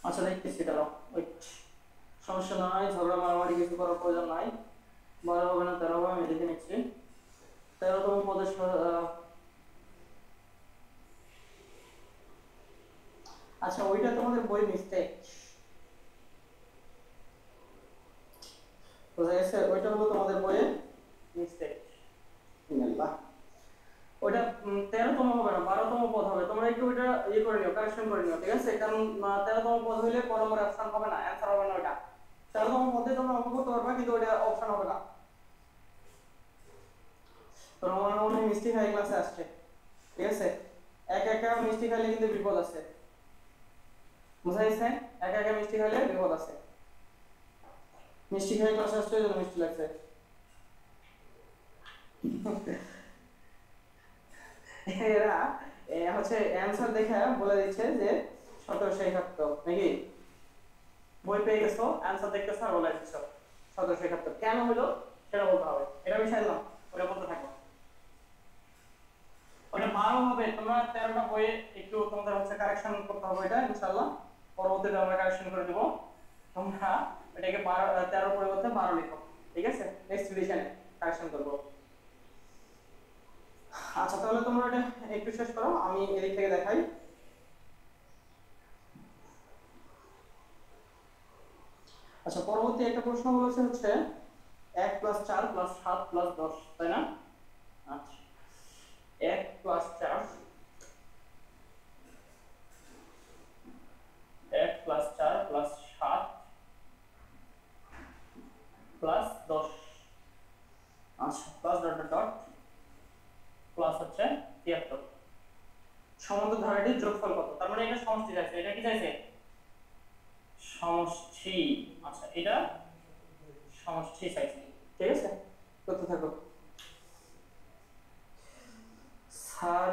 আচ্ছা, দেখতেছি, দাঁড়াও, ওই সমস্যা নাই, ঝগড়া মারামারি কিছু করার প্রয়োজন নাই। 12 হবে না 13 হবে, আমি দেখে নিচ্ছি। 13তম পদের আচ্ছা, ওইটা তোমাদের বই মিস্টেক, বোঝা গেছে, ওইটা হলো তোমাদের বইয়ে মিস্টেক। করে নিও, ঠিক আছে? কারণ 13তম পদ হইলে ক নম্বর অপশন হবে না, অ্যানসার হবে না ওটা। 13তম পদে তোমরা অঙ্ক করতে পারবা কিন্তু ওটা অপশন হবে না। তো আমার মনে হয় মিষ্টি খাই ক্লাসে আসছে, ঠিক আছে? একা একা মিষ্টি খাইলে কিন্তু বিপদ আছে, বুঝা গেছে? একা একা মিষ্টি খাইলে বিপদ আছে। মিষ্টি খাই ক্লাসে আসছে জন্য মিষ্টি লাগছে। এরা হচ্ছে অ্যানসার দেখে বলে দিচ্ছে যে 1771 নাকি? বই পেয়ে গেছো, অ্যানসার দেখতেছো আর বলে দিচ্ছ 1771 কেন হলো সেটা বলতে হবে। এটা আমি চাইলাম ওটা বলতে থাকো। ওটা 12 হবে, তোমরা 13টা বইয়ে একটু তোমাদের হচ্ছে কারেকশন করতে হবে, এটা ইনশাআল্লাহ পরবর্তীতে আমরা কারেকশন করে দেব। তোমরা এটাকে 13 পরিবর্তে 12 লিখো, ঠিক আছে? নেক্সট এডিশনে কারেকশন করব। আচ্ছা তাহলে তোমরা এটা একটু শেষ করো, আমি এদিক থেকে দেখাই। আচ্ছা পরবর্তী একটা প্রশ্ন বলেছে হচ্ছে 1 + 4 + 7 + 10, তাই না? আচ্ছা 1 + 4 1 + 4 + 7 + 10, আচ্ছা plus dot dot dot plus হচ্ছে 73। সমান্তর ধারাটির যোগফল কত? তার মানে এটা সমষ্টি চাইছে, এটা কি চাইছে? সমষ্টি। আচ্ছা এটা সমষ্টি চাইছে, ঠিক আছে? করতে থাকো। স্যার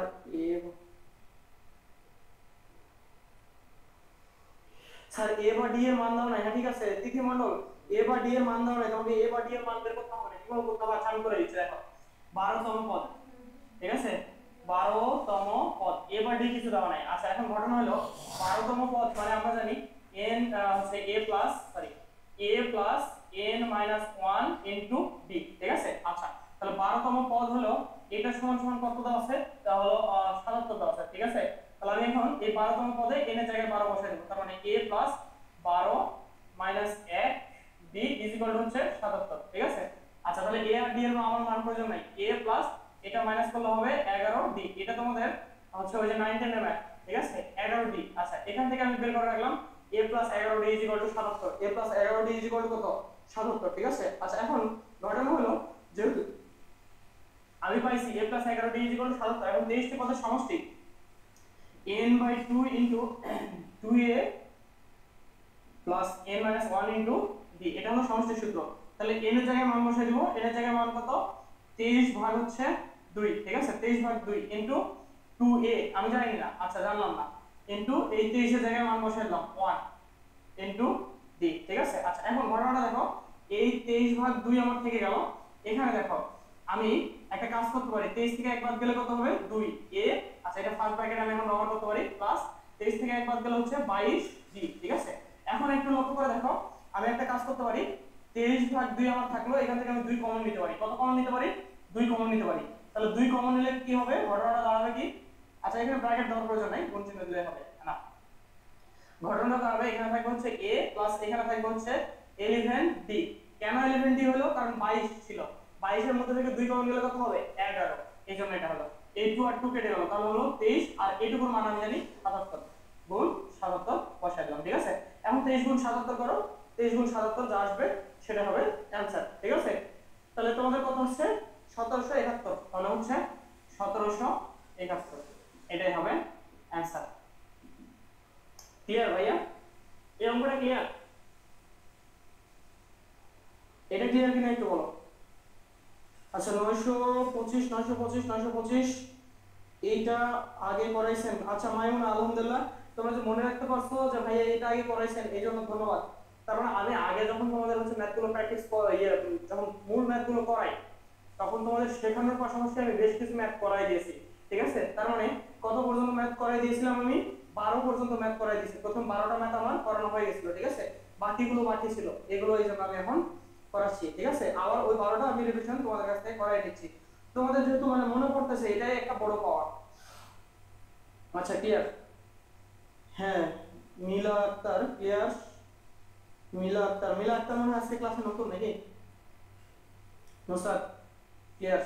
এ বা ডি এর মান দাও না, হ্যাঁ ঠিক আছে তিথি মণ্ডল, এ বা ডি এর মান দাও না, তোমাকে এ বা ডি এর মান বের করতে হবে। কিভাবে করতে হবে আচ্ছা আমি করে দিচ্ছি, দেখো 12তম পদ, ঠিক আছে? 12তম পদ, এ বা ডি কিছু দেওয়া নাই। আচ্ছা এখন ঘটনা হলো 12তম পদ মানে আমরা জানি n হচ্ছে a plus n minus 1 into d, ঠিক আছে? আচ্ছা তাহলে 12তম পদ হলো এটা সমান সমান কত দেওয়া আছে? তা হলো 77 দেওয়া আছে, ঠিক আছে? তাহলে আমি এখন এই 12তম পদে n এর জায়গায় 12 বসাই দেব। তার মানে a plus 12 minus 1 d is equal two হচ্ছে 77, ঠিক আছে? আচ্ছা তাহলে a আর d এর আমার মান প্রয়োজন নাই, a প্লাস এটা মাইনাস করলে হবে 11d, এটা তোমাদের হচ্ছে ওই যে 9 10 এর ম্যাথ, ঠিক আছে? 11d। আচ্ছা এখান থেকে আমি বের করে রাখলাম a plus 11d is equal two 77, a plus 11d is equal two কত? 77, ঠিক আছে? আচ্ছা এখন ঘটনা হলো যেহেতু আমি পাইছি a plus 11d is equal two 77, এখন 23টি পদের সমষ্টি n/2 into 2a plus n minus 1 into d, এটা হলো সমষ্টির সূত্র। তাহলে n এর জায়গায় মান বসাই দিব, n এর জায়গায় মান কত? 23 ভাগ হচ্ছে 2, ঠিক আছে? 23 ভাগ 2 ইনটু 2a আমি জানি না, আচ্ছা জানলাম না, ইনটু এই 23 এর জায়গায় মান বসাই দিলাম 1 ইনটু d, ঠিক আছে? আচ্ছা এখন ঘটনাটা দেখো, এই 23 ভাগ 2 আমার থেকে গেল। এখানে দেখো আমি একটা কাজ করতে পারি, 23 থেকে 1 বাদ গেলে কত হবে? 2a। আচ্ছা এটা ফার্স্ট ব্র্যাকেট আমি এখন ব্যবহার করতে পারি, প্লাস 23 থেকে 1 বাদ গেলে হচ্ছে 22d, ঠিক আছে? এখন একটু লক্ষ্য করে দেখো, আমি একটা কাজ করতে পারি, 23 ভাগ 2 আমার থাকলো, এখান থেকে আমি 2 কমন নিতে পারি। কত কমন নিতে পারি? 2 কমন নিতে পারি। তাহলে 2 কমন নিলে কি হবে? ঘটনাটা দাঁড়াবে কি? আচ্ছা এখানে ব্র্যাকেট দেওয়ার প্রয়োজন নাই, গুণ চিহ্ন দিলে হবে না। ঘটনা দাঁড়াবে এখানে থাকবে হচ্ছে a প্লাস এখানে থাকবে হচ্ছে 11d। কেন 11d হলো? কারণ 22 ছিল, 22 এর মধ্যে থেকে 2 কমন গেলে কত হবে? 11, এই জন্য এটা হলো। এই 2 আর 2 কেটে গেল, তাহলে হলো 23, আর এইটুকুর মান আমি জানি 77 গুণ 77 বসাই দিলাম, ঠিক আছে? এখন 23 গুণ 77 করো, 23 গুণ 77 যা আসবে সেটা হবে অ্যানসার, ঠিক আছে? তাহলে তোমাদের কত হচ্ছে? 1771, তাহলে হচ্ছে 1771, এটাই হবে অ্যানসার। ক্লিয়ার ভাইয়া? এই অঙ্কটা ক্লিয়ার? এটা ক্লিয়ার কিনা একটু বলো। আচ্ছা 925 925 925 এইটা আগে করাইছেন। আচ্ছা মাইমুন আলহামদুলিল্লাহ, তোমরা যে মনে রাখতে পারছো যে ভাইয়া এটা আগে করাইছেন এই জন্য ধন্যবাদ। তার মানে আমি আগে যখন তোমাদের হচ্ছে ম্যাথগুলো প্র্যাকটিস যখন মূল ম্যাথগুলো করাই তখন তোমাদের শেখানোর পাশাপাশি আমি বেশ কিছু ম্যাথ করাই দিয়েছি, ঠিক আছে? তার মানে কত পর্যন্ত ম্যাথ করাই দিয়েছিলাম? আমি 12 পর্যন্ত ম্যাথ করাই দিয়েছি। প্রথম 12টা ম্যাথ আমার করানো হয়ে গেছিল, ঠিক আছে? বাকিগুলো বাকি ছিল, এগুলো এই জন্য আমি এখন করাচ্ছি, ঠিক আছে? আবার ওই 12টা আমি রিভিশন তোমাদের কাছ থেকে করাই দিচ্ছি। তোমাদের যেহেতু মানে মনে পড়তেছে, এটাই একটা বড় পাওয়ার। আচ্ছা ক্লিয়ার? হ্যাঁ মিলা আক্তার ক্লিয়ার। মিলা আক্তার মানে আজকে ক্লাসে নতুন নাকি? নুসরাত ক্লিয়ার,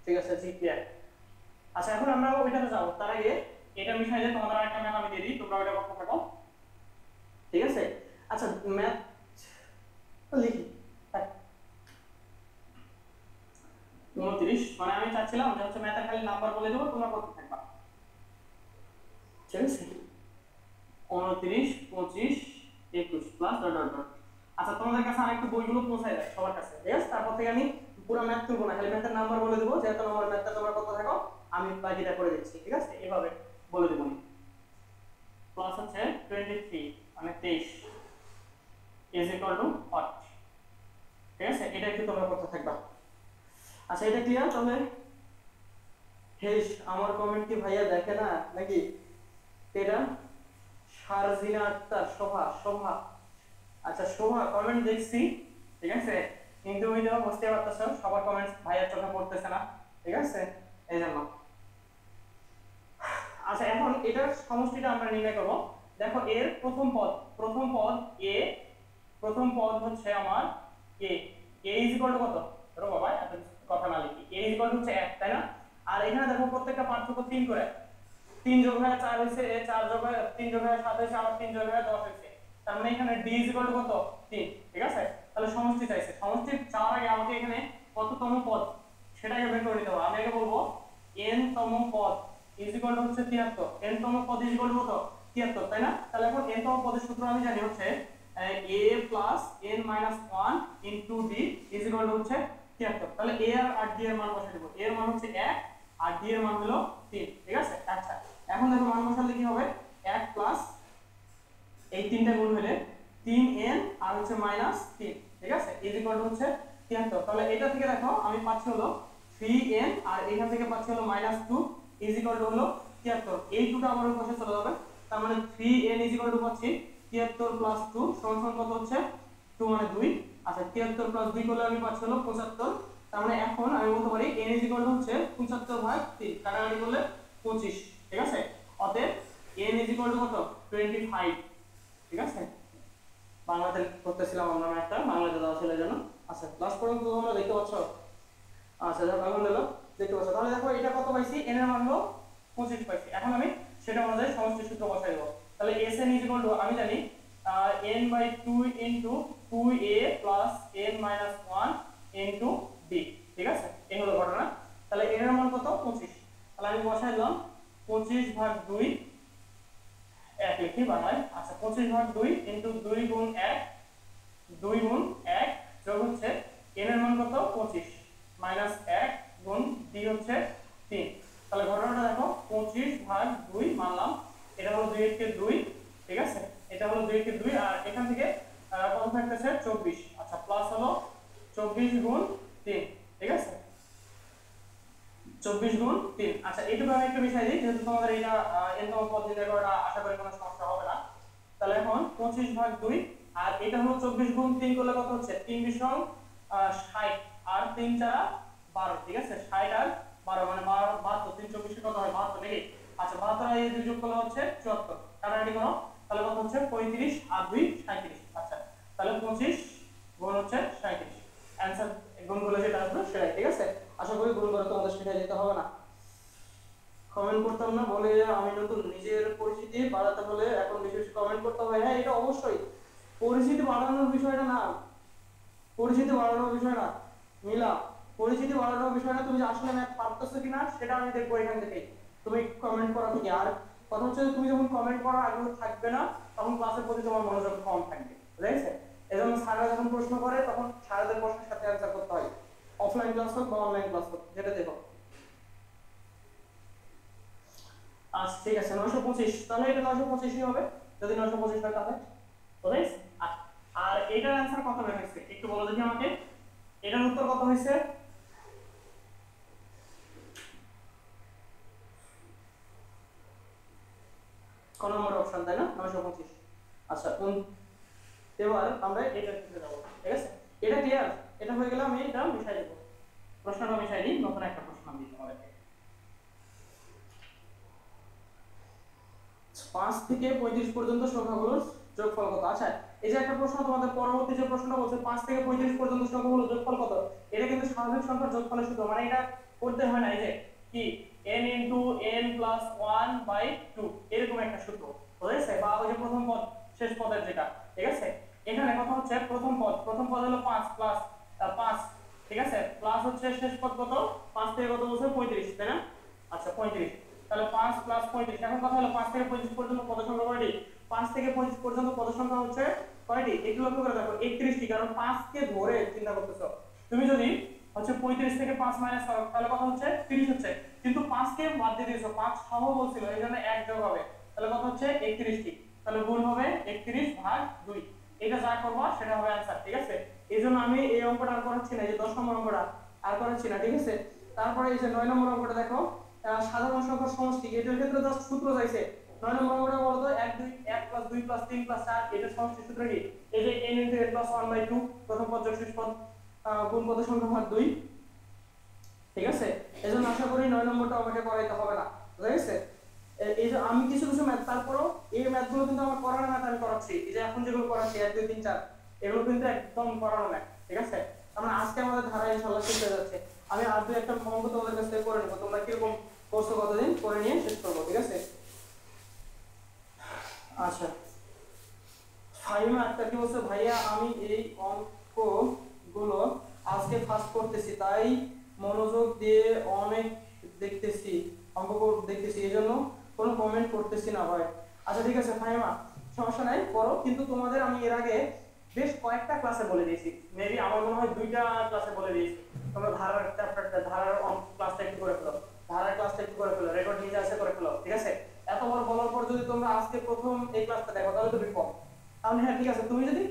ঠিক আছে জি ক্লিয়ার। আচ্ছা এখন আমরা ওইটাতে যাব, তার আগে এটা মিশাই দিয়ে তোমাদের আরেকটা ম্যাথ আমি দিয়ে দিই, তোমরা ওটা করতে থাকো, ঠিক আছে? আচ্ছা ম্যাথ লিখি 29, মানে আমি চাচ্ছিলাম যে হচ্ছে ম্যাথের খালি নাম্বার বলে দেবো, তোমরা করতে থাকবা, ঠিক আছে? 29 25 21 প্লাস ডট ডট ডট। আচ্ছা তোমাদের কাছে আরেকটু বইগুলো পৌঁছায় যায় সবার কাছে, ঠিক আছে? তারপর থেকে আমি পুরো ম্যাথ তুলবো না, খালি ম্যাথের নাম্বার বলে দেবো, যে এত নম্বর ম্যাথটা তোমরা করতে থাকো, আমি বাকিটা করে দিচ্ছি, ঠিক আছে? এইভাবে বলে দেবো। প্লাস হচ্ছে 23 মানে 23 ইজ ইকুয়াল টু হোয়াট, ঠিক আছে? এটা একটু তোমরা করতে থাকবা। আচ্ছা এটা ক্লিয়ার? তাহলে হেশ আমার কমেন্ট কি ভাইয়া দেখে না নাকি? এটা শারজিনা আক্তার, শোভা, শোভা, আচ্ছা শোভা কমেন্ট দেখছি, ঠিক আছে? কিন্তু ওই যে বুঝতে পারতেছো সবার কমেন্টস ভাইয়ার চোখে পড়তেছে না, ঠিক আছে? এই জন্য। আচ্ছা এখন এটার সমষ্টিটা আমরা নির্ণয় করব। দেখো এর প্রথম পদ এ, প্রথম পদ হচ্ছে আমার এ, এ ইজ ইকুয়াল টু কত? ধরো বাবা এত কথা না লিখি, এ ইজ ইকুয়াল টু হচ্ছে 1, তাই না? আর এখানে দেখো প্রত্যেকটা পার্থক্য 3 করে, 3 যোগ হয়ে 4 হইছে, 4 যোগ হয়ে 3 যোগ হয়ে 7 হইছে, আবার 3 যোগ হয়ে 10 হইছে, তার মানে এখানে d ইজ ইকুয়াল টু কত? 3, ঠিক আছে? তাহলে সমষ্টি চাইছে, সমষ্টি চাওয়ার আগে আমাকে এখানে কততম পদ সেটাকে বের করে নিতে হবে। আমি আগে বলবো n তম পদ ইজ ইকুয়াল টু হচ্ছে 73, n তম পদ ইজ ইকুয়াল টু কত? 73, তাই না? তাহলে এখন n তম পদের সূত্র আমি জানি হচ্ছে a plus n minus 1 into d is equal two হচ্ছে 73। তাহলে a আর d এর মান বসাই দেব, a এর মান হচ্ছে 1 আর d এর মান হলো 3, ঠিক আছে? আচ্ছা এখন দেখো মান বসালে কি হবে? 1 প্লাস এই তিনটা গুণ হলে 3n আর হচ্ছে মাইনাস 3, ঠিক আছে? ইজ ইকুয়াল টু হচ্ছে 73। তাহলে এটা থেকে দেখো আমি পাচ্ছি হলো 3n আর এখান থেকে পাচ্ছি হলো -2 ইজ ইকুয়াল টু হলো 73। এই দুটো আমার পাশে চলে যাবে, তার মানে 3n ইজ ইকুয়াল টু পাচ্ছি 73 প্লাস 2 সমান কত হচ্ছে? 2 মানে 2। আচ্ছা 73 প্লাস 2 করলে আমি পাচ্ছি হলো 75। তার মানে এখন আমি বলতে পারি n ইজ ইকুয়াল টু হচ্ছে 75/3, কাটাকাটি করলে 25, ঠিক আছে? অতএব n ইজ ইকুয়াল টু কত? 25, ঠিক আছে? বাংলাতে করতেছিলাম আমরা একটা, বাংলাতে দেওয়া ছিল জন্য। আচ্ছা ক্লাস পর্যন্ত তোমরা দেখতে পাচ্ছ? আচ্ছা যাক আলহামদুলিল্লাহ দেখতে পাচ্ছ। তাহলে দেখো এটা কত পাইছি? n এর মান হলো 25 পাইছি। এখন আমি সেটা অনুযায়ী সমষ্টি সূত্র বসাই দেব। তাহলে Sn = আমি জানি n/2 into 2a plus n minus 1 into b, ঠিক আছে? এই হলো ঘটনা। তাহলে n এর মান কত? 25। তাহলে আমি বসাই দিলাম 25/2, 1 লিখি বানাই। আচ্ছা 25/2 ইনটু 2 গুণ 1, 2 গুণ 1 যোগ হচ্ছে n এর মান কত? 25 মাইনাস 1 গুণ d হচ্ছে 3। তাহলে ঘটনাটা দেখো 25/2 মানলাম, এটা হলো 2 এর 2, ঠিক আছে? এটা হলো 2 এর 2 আর এখান থেকে কত থাকতেছে? 24। আচ্ছা প্লাস হলো 24 গুণ 3, ঠিক আছে? 24 গুণ 3। আচ্ছা এইটুকু আমি একটু মিশাই দিই, যেহেতু তোমাদের এটা n তম পদ নির্ণয় করাটা আশা করি কোনো সমস্যা হবে না। তাহলে এখন 25/2 আর এটা হলো 24 গুণ 3 করলে কত হচ্ছে? 3 × 60 আর 3 × 4 12, ঠিক আছে? 60 আর 12 মানে 72, 3 24 কত হয়? 72 নাকি? আচ্ছা 72 আর এই দুই যোগ করলে হচ্ছে 74, কাটাকাটি করো তাহলে কত হচ্ছে? 35 আর 2 37। আচ্ছা তাহলে 25 গুণ হচ্ছে 37, आंसर গুণ করলে যেটা আসবে সেটাই, ঠিক আছে? আশা করি গুণ করে তোমাদের শিখে যেতে হবে না। কমেন্ট করতাম না বলে আমি নতুন, নিজের পরিচিতি বাড়াতে হলে এখন বেশি বেশি কমেন্ট করতে হবে। হ্যাঁ এটা অবশ্যই, পরিচিতি বাড়ানোর বিষয়টা না, পরিচিতি বাড়ানোর বিষয় না মিলা, পরিচিতি বাড়ানোর বিষয় না, তুমি আসলে ম্যাথ পারতেছো কিনা সেটা আমি দেখবো এখান থেকে, তুমি কমেন্ট করা থেকে। আর কথা হচ্ছে তুমি যখন কমেন্ট করার আগ্রহ থাকবে না তখন ক্লাসের প্রতি তোমার মনোযোগ কম থাকবে, বুঝেছে? এজন্য স্যাররা যখন প্রশ্ন করে তখন স্যারদের প্রশ্নের সাথে অ্যানসার করতে হয়, অফলাইন ক্লাস হোক বা অনলাইন ক্লাস হোক, যেটা দেখো। আচ্ছা ঠিক আছে 925, তাহলে এটা 925ই হবে যদি 925 হয় তাহলে, বুঝেছ? আর এটার অ্যানসার কত বের হয়েছে একটু বলো দেখি আমাকে, এটার উত্তর কত হয়েছে? কোন নম্বর অপশন, তাই না? 925। আচ্ছা এবার আমরা এটা দিতে যাব, ঠিক আছে? এটা ক্লিয়ার? এটা হয়ে গেলে আমি এটা মিশাই দেব, প্রশ্নটা মিশাই দিই, নতুন একটা প্রশ্ন আমি তোমাদেরকে। 5 থেকে 35 পর্যন্ত সংখ্যাগুলোর যোগফল কত? আচ্ছা এই যে একটা প্রশ্ন তোমাদের পরবর্তী যে প্রশ্নটা বলছে 5 থেকে 35 পর্যন্ত সংখ্যাগুলোর যোগফল কত, এটা কিন্তু স্বাভাবিক সংখ্যার যোগফলের সূত্র, মানে এটা করতে হয় না। এই যে কি n into n plus 1 by 2 এরকম একটা সূত্র বুঝেছে, বা ওই যে প্রথম পদ শেষ পদের যেটা, ঠিক আছে। এখানে কথা হচ্ছে প্রথম পদ হলো 5 প্লাস 5, ঠিক আছে, প্লাস হচ্ছে শেষ পদ কত 5 থেকে কত বলছে 35, তাই না? আচ্ছা 35, তাহলে 5 প্লাস 35। এখন কথা হলো 5 থেকে 35 পর্যন্ত পদ সংখ্যা কয়টি? 5 থেকে 35 পর্যন্ত পদ সংখ্যা হচ্ছে কয়টি? একটু লক্ষ্য করে দেখো 31টি, কারণ 5 কে ধরে চিন্তা করতেছো। তুমি যদি হচ্ছে 35 থেকে 5 মাইনাস করো তাহলে কত হচ্ছে 30 হচ্ছে, কিন্তু 5 কে বাদ দিয়ে দিয়েছো, 5 সহ বলছিল এইজন্য 1 যোগ হবে, তাহলে কত হচ্ছে 31টি, তাহলে গুণ হবে 31 ভাগ 2। এটা যা করবা সেটা হবে आंसर, ঠিক আছে। এইজন্য আমি এই অঙ্কটা আর করাচ্ছি না, এই যে 10 নম্বর অঙ্কটা আর করাচ্ছি না, ঠিক আছে। তারপরে এই যে 9 নম্বর অঙ্কটা দেখো, সাধারণ সংখ্যার সমষ্টি, এটার ক্ষেত্রে জাস্ট সূত্র চাইছে। 9 নম্বর অঙ্কটা বলতো 1 2 1 প্লাস 2 প্লাস 3 প্লাস 4, এটার সমষ্টি সূত্র কি? এই যে n * n + 1/2 প্রথম পদ যোগ শেষ পদ গুণ পদ সংখ্যা ভাগ 2, ঠিক আছে। এজন্য আশা করি 9 নম্বরটা আমাকে করাইতে হবে না, বুঝা গেছে। এই যে আমি কিছু কিছু ম্যাথ, তারপরও এই ম্যাথগুলো কিন্তু আমার করানো ম্যাথ আমি করাচ্ছি, এই যে এখন যেগুলো করাচ্ছি 1 2 3 4 এগুলো কিন্তু একদম করানো ম্যাথ, ঠিক আছে। আমরা আজকে আমাদের ধারা ইনশাআল্লাহ শেষ হয়ে যাচ্ছে। আমি আর দুই একটা অঙ্ক তোমাদের কাছ থেকে করে নেব, তোমরা কিরকম করছো কতদিন করে নিয়ে শেষ করবো, ঠিক আছে। আচ্ছা, ফাহিমা আক্তার কি বলছে, ভাইয়া আমি এই অঙ্কগুলো আজকে ফার্স্ট করতেছি, তাই মনোযোগ দিয়ে অনেক দেখতেছি, অঙ্কগুলো দেখতেছি, এজন্য কোনো কমেন্ট করতেছি না ভাই। আচ্ছা ঠিক আছে ফাহিমা, সমস্যা নাই, করো, কিন্তু তোমাদের আমি এর আগে বেশ কয়েকটা ক্লাসে বলে দিয়েছি, মেবি আমার মনে হয় 2টা ক্লাসে বলে দিয়েছি, তোমরা ধারার চ্যাপ্টারটা, ধারার ক্লাসটা একটু করে ফেলো, ধারার ক্লাসটা একটু করে ফেলো, রেকর্ড নিজে আছে করে ফেলো, ঠিক আছে। এত বড় বলার পর যদি তোমরা আজকে প্রথম এই ক্লাসটা দেখো তাহলে তো বিপদ। তাহলে হ্যাঁ ঠিক আছে, তুমি যদি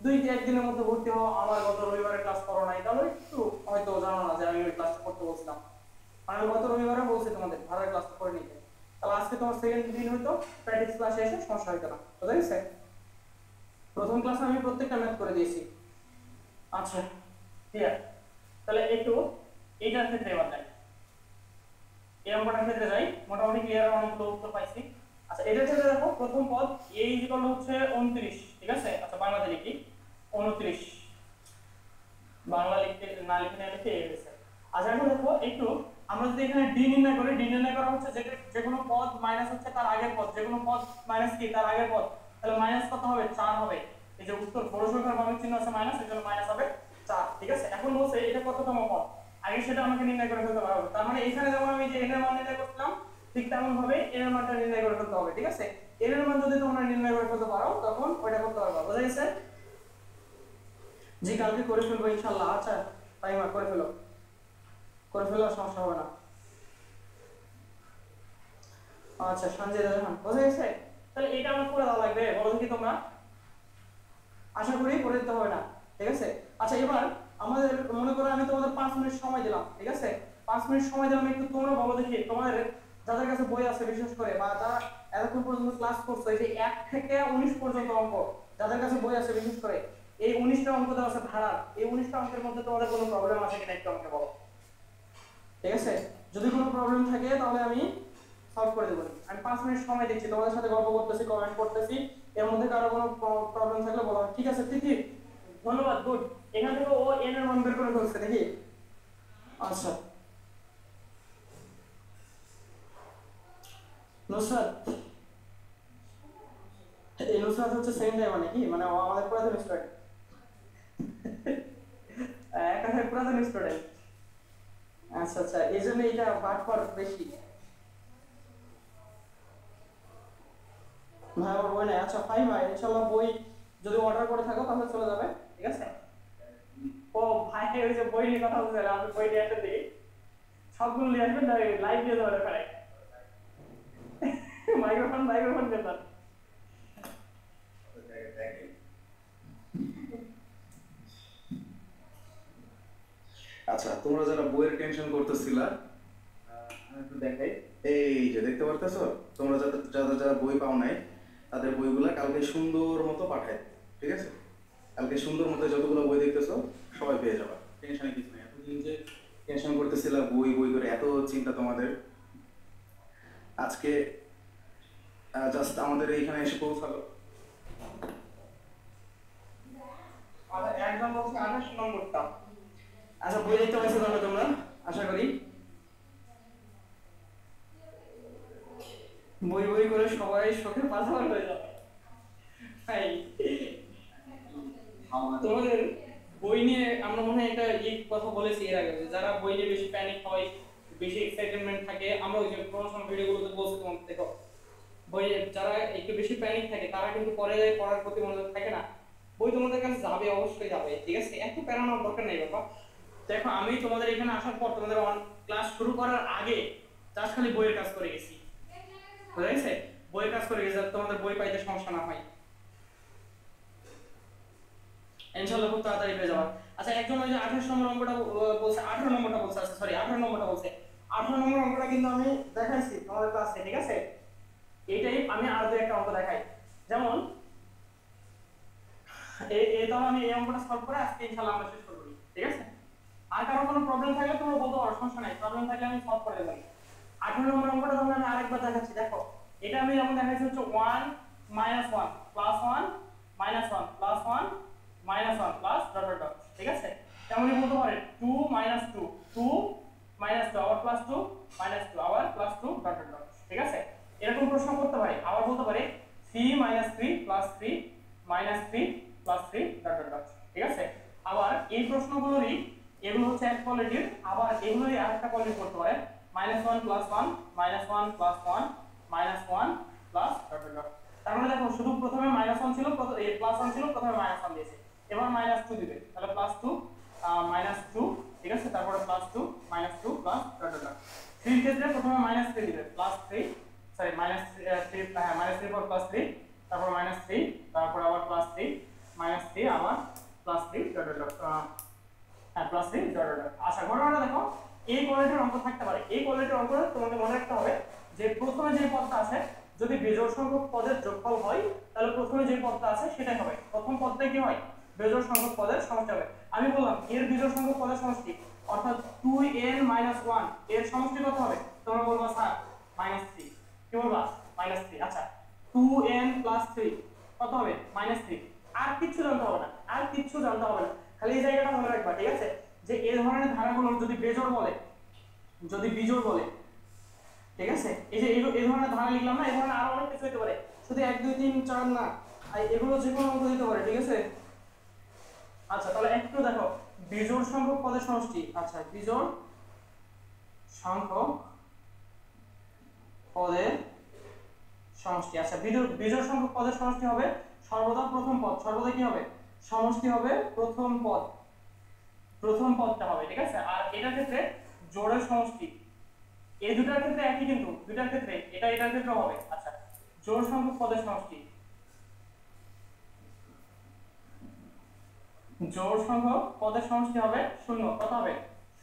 2 একদিনের মধ্যে ভর্তি হও, আমার গত রবিবারে ক্লাস করো নাই, তাহলে একটু হয়তো জানো না যে আমি ওই ক্লাসটা করতে বলছিলাম। আমি গত রবিবারে বলছি তোমাদের ধারার ক্লাসটা করে নিতে, তাহলে আজকে তোমার সেকেন্ড দিন হয়তো প্র্যাকটিস ক্লাসে এসে সমস্যা হইতো না, বুঝা গেছে। প্রথম ক্লাসে আমি প্রত্যেকটা ম্যাথ করে দিয়েছি। আচ্ছা ক্লিয়ার, তাহলে একটু এইটার ক্ষেত্রে এবার যাই, এই অঙ্কটার ক্ষেত্রে যাই, মোটামুটি ক্লিয়ার, অনেকগুলো উত্তর পাইছি। আচ্ছা এটার ক্ষেত্রে দেখো প্রথম পদ a = হচ্ছে 29, ঠিক আছে। আচ্ছা বাংলাতে লিখি 29, বাংলা লিখতে না লিখে না লিখে এসে। আচ্ছা এখন দেখো একটু, আমরা যদি এখানে d নির্ণয় করি, d নির্ণয় করা হচ্ছে যে কোনো পদ মাইনাস হচ্ছে তার আগের পদ, যে কোনো পদ মাইনাস কি তার আগের পদ, তাহলে মাইনাস কত হবে 4 হবে। এই যে উত্তর বড় সংখ্যার বামের চিহ্ন আছে মাইনাস, এর জন্য মাইনাস হবে 4, ঠিক আছে। এখন বলছে এটা কততম পদ, আগে সেটা আমাকে নির্ণয় করে ফেলতে হবে। তার মানে এখানে যেমন আমি যে n এর মান নির্ণয় করছিলাম ঠিক তেমন ভাবে n এর মানটা নির্ণয় করে ফেলতে হবে, ঠিক আছে। n এর মান যদি তোমরা নির্ণয় করে ফেলতে পারো তখন ওইটা করতে পারবে, বুঝা গেছে। জি কালকে করে ফেলবো ইনশাআল্লাহ। আচ্ছা টাইমার করে ফেলো, করে ফেলো, সমস্যা হবে না। আচ্ছা সঞ্জয় জাহান, বুঝা গেছে। তাহলে এটা আমার করে দেওয়া লাগবে, বলো দেখি তোমরা, আশা করি করে দিতে হবে না, ঠিক আছে। আচ্ছা এবার আমাদের মনে করো আমি তোমাদের 5 মিনিট সময় দিলাম, ঠিক আছে। 5 মিনিট সময় দিলাম, একটু তোমরা বলো দেখি তোমাদের যাদের কাছে বই আছে বিশেষ করে, বা যারা এতক্ষণ পর্যন্ত ক্লাস করছো, এই যে 1 থেকে 19 পর্যন্ত অঙ্ক যাদের কাছে বই আছে বিশেষ করে, এই 19টা অঙ্ক দেওয়া আছে ধারার, এই 19টা অঙ্কের মধ্যে তোমাদের কোনো প্রবলেম আছে কিনা একটু আমাকে বলো, ঠিক আছে। যদি কোনো প্রবলেম থাকে তাহলে আমি সলভ করে দেবো। আমি 5 মিনিট সময় দিচ্ছি, তোমাদের সাথে গল্প করতেছি, কমেন্ট করতেছি, এর মধ্যে কারো কোনো প্রবলেম থাকলে বলো, ঠিক আছে। ঠিক ঠিক, ধন্যবাদ, গুড। এখান থেকে ও n এর মান বের করে ফেলছে, দেখি। আচ্ছা নুসরাত, এই নুসরাত হচ্ছে সেম টাইম, মানে কি মানে ও আমাদের পুরাতন স্টুডেন্ট, একাধারে পুরাতন স্টুডেন্ট। আচ্ছা আচ্ছা, এই জন্য এটা বাটপার বেশি। ভাই আমার বই নাই। আচ্ছা ফাইন ভাই, ইনশাআল্লাহ বই যদি অর্ডার করে থাকো তাহলে চলে যাবে, ঠিক আছে। ও ভাই ওই যে বই নিয়ে কথা বলছিলাম, আমি বই নিয়ে একটা দিই, সবগুলো নিয়ে আসবেন, লাইভ দিয়ে দেবো ওখানে, মাইক্রোফোন দেবেন। আচ্ছা তোমরা যারা বইয়ের টেনশন করতেছিলা, আমি একটু দেখাই, এই যে দেখতে পারতেছো, তোমরা যারা যারা যারা বই পাও নাই তাদের বইগুলা কালকে সুন্দর মতো পাঠায়, ঠিক আছে। কালকে সুন্দর মতো যতগুলো বই দেখতেছো সবাই পেয়ে যাবে, টেনশনে কিছু নেই। এতদিন যে টেনশন করতেছিলা বই বই করে, এত চিন্তা তোমাদের, আজকে জাস্ট আমাদের এইখানে এসে পৌঁছালো। একদম বলছে 28 নম্বরটা। আচ্ছা বই দেখতে পাচ্ছো তাহলে তোমরা, আশা করি। বই বই করে সবাই শোকে পাথর হয়ে যাবে ভাই। তোমাদের বই নিয়ে আমরা মনে হয় এটা কথা বলেছি এর আগে, যে যারা বই নিয়ে বেশি প্যানিক হয়, বেশি এক্সাইটমেন্ট থাকে, আমরা ওই যে প্রমোশন ভিডিওগুলোতে বলছি তোমাদের, দেখো বইয়ে যারা একটু বেশি প্যানিক থাকে তারা কিন্তু পরে পড়ার প্রতি মনোযোগ থাকে না। বই তোমাদের কাছে যাবে, অবশ্যই যাবে, ঠিক আছে, এত প্যারা নেওয়ার দরকার নেই বাবা। দেখো আমি তোমাদের এখানে আসার পর তোমাদের ক্লাস শুরু করার আগে জাস্ট খালি বইয়ের কাজ করে গেছি, বুঝা গেছে? বইয়ের কাজ করে গেছে যাতে তোমাদের বই পাইতে সমস্যা না হয়, ইনশাআল্লাহ খুব তাড়াতাড়ি পেয়ে যাবে। আচ্ছা একজন ওই যে 28 নম্বর অঙ্কটা বলছে, 18 নম্বরটা বলছে, আচ্ছা সরি 18 নম্বরটা বলছে, 18 নম্বর অঙ্কটা কিন্তু আমি দেখাইছি তোমাদের ক্লাসে, ঠিক আছে? এইটাই আমি আর দুই একটা অঙ্ক দেখাই, যেমন তাহলে আমি এই অঙ্কটা সলভ করে আজকে ইনশাআল্লাহ আমরা শেষ করব, ঠিক আছে? আর কারো কোনো প্রবলেম থাকলে তোমরা বলতে পারো, সমস্যা নাই, প্রবলেম থাকলে আমি সলভ করে দেব। 18 নম্বর অঙ্কটা তাহলে আমি আরেকবার দেখাচ্ছি, দেখো এটা আমি যেমন দেখাইছি হচ্ছে 1 -1 +1 -1 +1 -1 প্লাস ডট ডট ডট, ঠিক আছে? তেমনই বলতে পারে 2 -2 2 -2 আবার +2 -2 আবার +2 ডট ডট ডট, ঠিক আছে? এরকম প্রশ্ন করতে পারি, আবার বলতে পারি 3 -3 +3 -3 +3 ডট ডট ডট, ঠিক আছে? আবার এই প্রশ্নগুলোরই এগুলো হচ্ছে এক কোয়ালিটির, আবার এগুলোরই আরেকটা কোয়ালিটি করতে পারে -1 +1 -1 +1 -1 প্লাস ডট ডট ডট। তার মানে দেখো শুধু প্রথমে -1 ছিল, +1 ছিল, প্রথমে -1 দিয়েছে, এবার -2 দিবে, তাহলে +2 -2, ঠিক আছে? তারপরে +2 -2 প্লাস ডট ডট ডট। 3 ক্ষেত্রে প্রথমে -3 দিবে, +3 সরি -3 -3 পর +3, তারপর -3, তারপর আবার +3 -3 আবার +3 ডট ডট ডট, হ্যাঁ +3 ডট ডট ডট। আচ্ছা ঘটনাটা দেখো এই কোয়ালিটির অঙ্ক থাকতে পারে, এই কোয়ালিটির অঙ্ক তোমাকে মনে রাখতে হবে যে প্রথমে যে পদটা আছে যদি বিজোড় সংখ্যক পদের যোগফল হয় তাহলে প্রথমে যে পদটা আছে সেটাই হবে, প্রথম পদটাই কি হয়? বিজোড় সংখ্যক পদের সমষ্টি হবে। আমি বললাম এর বিজোড় সংখ্যক পদের সমষ্টি অর্থাৎ 2n - 1 এর সমষ্টি কত হবে? তোমরা বলবা স্যার -3, কি বলবা? -3। আচ্ছা 2n + 3 কত হবে? -3। আর কিছু জানতে হবে না, আর কিছু জানতে হবে না, খালি এই জায়গাটা মনে রাখবা, ঠিক আছে? যে এই ধরনের ধারাগুলো যদি বেজোড় বলে, যদি বিজোড় বলে, ঠিক আছে? এই যে এই ধরনের ধারা লিখলাম না, এই ধরনের আরো অনেক কিছু হতে পারে, শুধু 1 2 3 4 না, এগুলো যে কোনো অঙ্ক দিতে পারে, ঠিক আছে? আচ্ছা তাহলে একটু দেখো বিজোড় সংখ্যক পদের সমষ্টি, আচ্ছা বিজোড় সংখ্যক পদের সমষ্টি, আচ্ছা বিজোড় সংখ্যক পদের সমষ্টি হবে সর্বদা প্রথম পদ, সর্বদা কি হবে? সমষ্টি হবে প্রথম পদ, প্রথম পদটা হবে, ঠিক আছে? আর এটার ক্ষেত্রে জোড়ের সমষ্টি, এই দুটার ক্ষেত্রে একই, কিন্তু দুটার ক্ষেত্রে এটার ক্ষেত্রে হবে। আচ্ছা জোড় সংখ্যক পদের সমষ্টি, জোড় সংখ্যক পদের সমষ্টি হবে 0, কত হবে?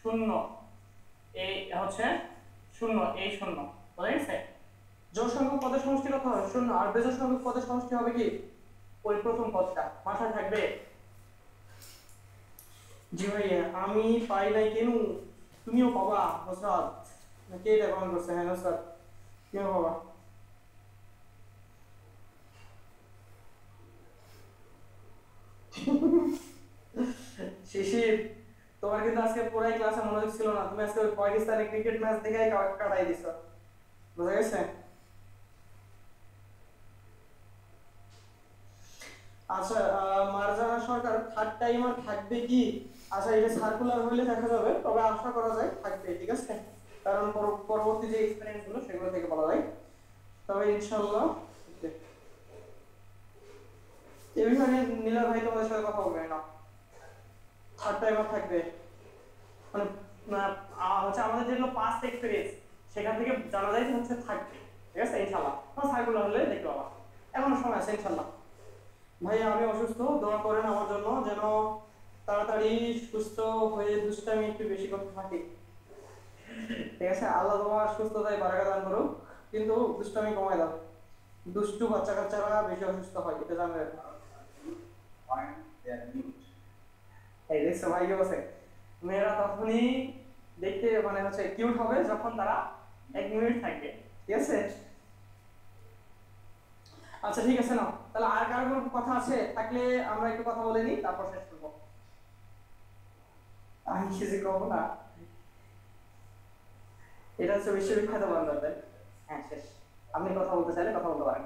0, এই হচ্ছে 0, এই 0, বুঝা গেছে? জোড় সংখ্যক পদের সমষ্টি কত হবে? 0। আর বেজোড় সংখ্যক পদের সমষ্টি হবে কি? ওই প্রথম পদটা, মাথায় থাকবে। জি ভাইয়া আমি পাই নাই কেন? তুমিও পাবা নুসরাত, কে এটা কমেন্ট করছে? হ্যাঁ নুসরাত, তুমিও পাবা। শিশির তোমার কিন্তু আজকে পুরাই ক্লাসে মনোযোগ ছিল না, তুমি আজকে ওই পাকিস্তানি ক্রিকেট ম্যাচ দেখেই কাটাই দিছো, বুঝা গেছে? আচ্ছা মারজানা সরকার থার্ড টাইমার থাকবে কি? আচ্ছা এটা সার্কুলার হইলে দেখা যাবে, তবে আশা করা যায় থাকবে, ঠিক আছে? কারণ পরবর্তী যে এক্সপেরিয়েন্স গুলো সেগুলো থেকে বলা যায়, তবে ইনশাআল্লাহ এই বিষয়ে নীলা ভাই তোমাদের সাথে কথা বলবে না, থার্ড টাইমার থাকবে, মানে হচ্ছে আমাদের যেগুলো পাস্ট এক্সপেরিয়েন্স সেখান থেকে জানা যায় যে হচ্ছে থাকবে, ঠিক আছে? ইনশাআল্লাহ সার্কুলার হলে দেখতে পাবা, এখনো সময় আছে ইনশাআল্লাহ। ভাই আমি অসুস্থ, দোয়া করেন আমার জন্য যেন তাড়াতাড়ি সুস্থ হয়ে দুষ্টামি একটু বেশি করতে থাকি, ঠিক আছে? আল্লাহ তোমার সুস্থতায় বারাকা দান করুক, কিন্তু দুষ্টামি কমায় দাও, দুষ্টু বাচ্চা কাচ্চারা বেশি অসুস্থ হয়, এটা জানবে। এই দেখছো ভাই কি বলছে, মেয়েরা তখনই দেখতে মানে হচ্ছে কিউট হবে যখন তারা 1 মিনিট থাকবে, ঠিক আছে? আচ্ছা ঠিক আছে না, তাহলে আর কারো কোনো কথা আছে থাকলে আমরা একটু কথা বলে নিই, তারপর শেষ করবো। আমি কিছু কব না, এটা হচ্ছে বিশ্ববিখ্যাত বান্দর, হ্যাঁ শেষ। আপনি কথা বলতে চাইলে কথা বলতে পারেন।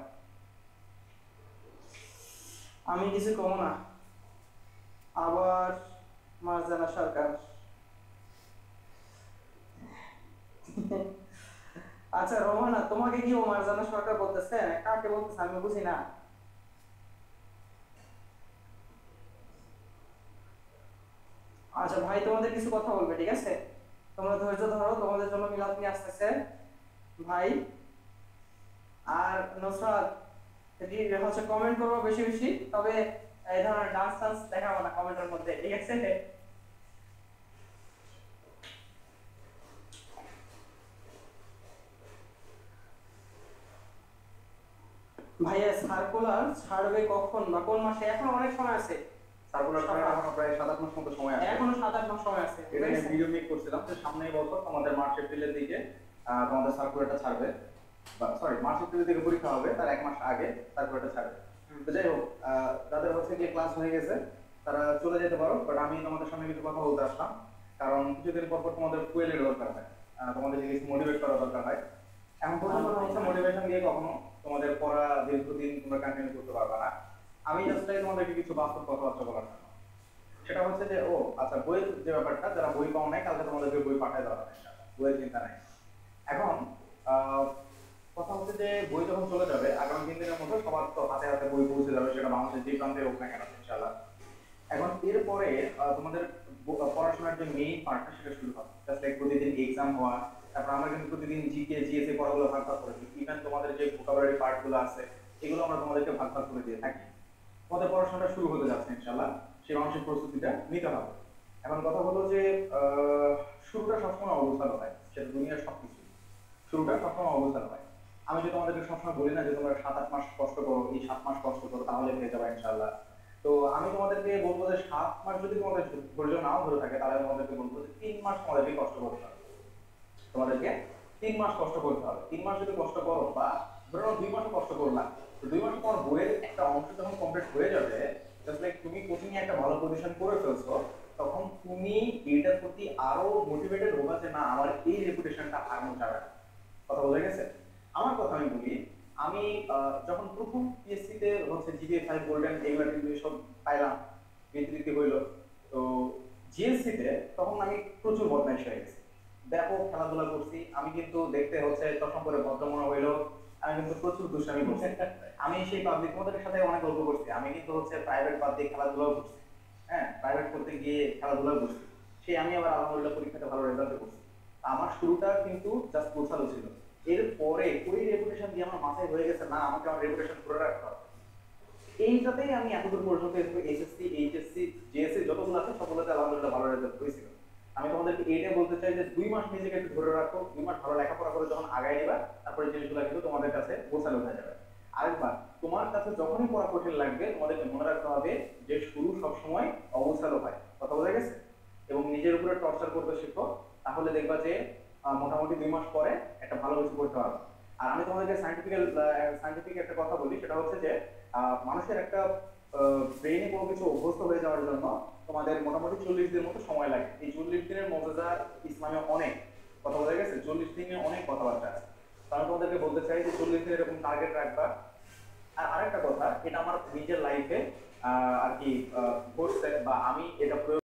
আমি কিছু কম না। আবার মারজানা সরকার। আচ্ছা রোমানা, তোমাকে কি ও মারজানা সরকার বলতেছে? কাকে বলতেছে আমি বুঝি না। আচ্ছা ভাই, তোমাদের কিছু কথা বলবে, ঠিক আছে? তোমরা ধৈর্য ধরো, তোমাদের জন্য মিলাদ নিয়ে আসতেছে ভাই। আর নুসরাত, হচ্ছে কমেন্ট করবো বেশি বেশি, তবে এই ধরনের ডান্স টান্স দেখাবো না কমেন্টের মধ্যে, ঠিক আছে? ভাইয়া সার্কুলার ছাড়বে কখন বা কোন মাসে? এখন অনেক সময় আছে। সার্কুলার এখনো প্রায় 7-8 মাস মতো সময় আছে। এখনো 7-8 মাস সময় আছে। এটা নিয়ে ভিডিও মেক করছিলাম যে সামনের বছর তোমাদের মার্চ এপ্রিলের দিকে তোমাদের সার্কুলারটা ছাড়বে, বা সরি মার্চ এপ্রিলের দিকে পরীক্ষা হবে, তার 1 মাস আগে সার্কুলারটা ছাড়বে। তো যাই হোক, যাদের হচ্ছে কি ক্লাস হয়ে গেছে তারা চলে যেতে পারো, বাট আমি তোমাদের সামনে কিছু কথা বলতে আসলাম, কারণ কিছুদিন পর পর তোমাদের ফুয়েলের দরকার হয়, তোমাদের কিছু মোটিভেট করা দরকার হয়। এখন প্রথম কথা হচ্ছে মোটিভেশন দিয়ে কখনো তোমাদের পড়া দীর্ঘদিন তোমরা কন্টিনিউ করতে পারবে না। আমি জাস্ট চাই তোমাদেরকে কিছু বাস্তব কথাবার্তা বলার জন্য। সেটা হচ্ছে যে আচ্ছা, বইয়ের যে ব্যাপারটা, যারা বই পাও নাই কালকে তোমাদেরকে বই পাঠিয়ে দেওয়া হবে, বইয়ের চিন্তা নাই। এখন কথা হচ্ছে যে বই যখন চলে যাবে আগামী 3 দিনের মধ্যে সবার তো হাতে হাতে বই পৌঁছে যাবে, সেটা বাংলাদেশের যে প্রান্তে হোক না কেন ইনশাআল্লাহ। এখন এরপরে তোমাদের পড়াশোনার যে মেইন পার্টটা সেটা শুরু হবে, জাস্ট লাইক প্রতিদিন এক্সাম হওয়া। তারপর আমরা কিন্তু প্রতিদিন জিকে জিএসএ পড়াগুলো ভাগ ভাগ করে দিই, ইভেন তোমাদের যে ভোকাবুলারি পার্টগুলো আছে এগুলো আমরা তোমাদেরকে ভাগ ভাগ করে দিয়ে থাকি। তোমাদের পড়াশোনাটা শুরু হতে যাচ্ছে ইনশাআল্লাহ, সেই মানসিক প্রস্তুতিটা নিতে হবে। এখন কথা হলো যে শুরুটা সবসময় অবস্থান হয়, সেটা দুনিয়ার সবকিছু শুরুটা সবসময় অবস্থান হয়। আমি যে তোমাদেরকে সবসময় বলি না যে তোমরা 7-8 মাস কষ্ট করো, এই 7 মাস কষ্ট করো তাহলে পেয়ে যাবে ইনশাআল্লাহ। তো আমি তোমাদেরকে বলবো যে 7 মাস যদি তোমাদের ধৈর্য নাও ধরে থাকে, তাহলে তোমাদেরকে বলবো যে 3 মাস তোমাদেরকে কষ্ট করতে হবে। তোমাদেরকে 3 মাস কষ্ট করতে হবে। 3 মাস যদি কষ্ট করো, বা ধরো 2 মাস কষ্ট করলাম, তো 2 মাস পর বইয়ের একটা অংশ যখন কমপ্লিট হয়ে যাবে, জাস্ট লাইক তুমি কোচিং এ একটা ভালো পজিশন করে ফেলছো, তখন তুমি এটার প্রতি আরো মোটিভেটেড হবা যে না, আমার এই রেপুটেশনটা হারানো যাবে না। কথা বোঝা গেছে? আমার কথা আমি বলি, আমি যখন প্রথম পিএসসি তে হচ্ছে জিপিএ 5 গোল্ডেন এগুলা কিন্তু সব পাইলাম, বৃত্তি হইলো, তো জিএসসি তে তখন আমি প্রচুর বদমাইশ হয়ে গেছি, ব্যাপক খেলাধুলা করছি। আমি কিন্তু দেখতে হচ্ছে চশমা পরে ভদ্র মনে হইলো, আমি কিন্তু প্রচুর দুষ্টামি করছি। আমি সেই পাবলিক তোমাদের সাথে অনেক গল্প করছি, আমি কিন্তু হচ্ছে প্রাইভেট বাদ দিয়ে খেলাধুলাও করছি। হ্যাঁ, প্রাইভেট করতে গিয়ে খেলাধুলাও করছি, সেই আমি আবার আলহামদুলিল্লাহ পরীক্ষাতে ভালো রেজাল্ট করছি। আমার শুরুটা কিন্তু জাস্ট গোছালো ছিল, এরপরে ওই রেপুটেশন দিয়ে আমার মাথায় হয়ে গেছে না, আমাকে আমার রেপুটেশন ধরে রাখতে হবে। এইটাতেই আমি এতদূর পর্যন্ত এসএসসি এইচএসসি জিএসসি যতগুলো আছে সবগুলোতে আলহামদুলিল্লাহ ভালো রেজাল্ট হয়েছিল। আমি তোমাদেরকে এইটাই বলতে চাই যে 2 মাস নিজেকে একটু ধরে রাখো, 2 মাস ভালো লেখাপড়া করে যখন আগায় নিবা, তারপরে জিনিসগুলো কিন্তু তোমাদের কাছে গোছানো হয়ে যাবে। আরেকবার, তোমার কাছে যখনই পড়া কঠিন লাগবে তোমাদেরকে মনে রাখতে হবে যে শুরু সবসময় অগোছালো হয়। কথা বোঝা গেছে? এবং নিজের উপরে টর্চার করতে শিখো, তাহলে দেখবা যে মোটামুটি 2 মাস পরে একটা ভালো কিছু করতে পারবে। আর আমি তোমাদেরকে সায়েন্টিফিক একটা কথা বলি, সেটা হচ্ছে যে মানুষের একটা ব্রেইনে কোনো কিছু অভ্যস্ত হয়ে যাওয়ার জন্য তোমাদের মোটামুটি 40 দিনের মতো সময় লাগে। এই 40 দিনের মজাদা ইসলামে অনেক। কথা বোঝা গেছে? 40 দিনে অনেক কথাবার্তা আছে। তো আমি তোমাদেরকে বলতে চাই যে 40 দিনের এরকম টার্গেট রাখবা। আর আরেকটা কথা, এটা আমার নিজের লাইফে আর কি ঘটছে, বা আমি এটা প্রয়োগ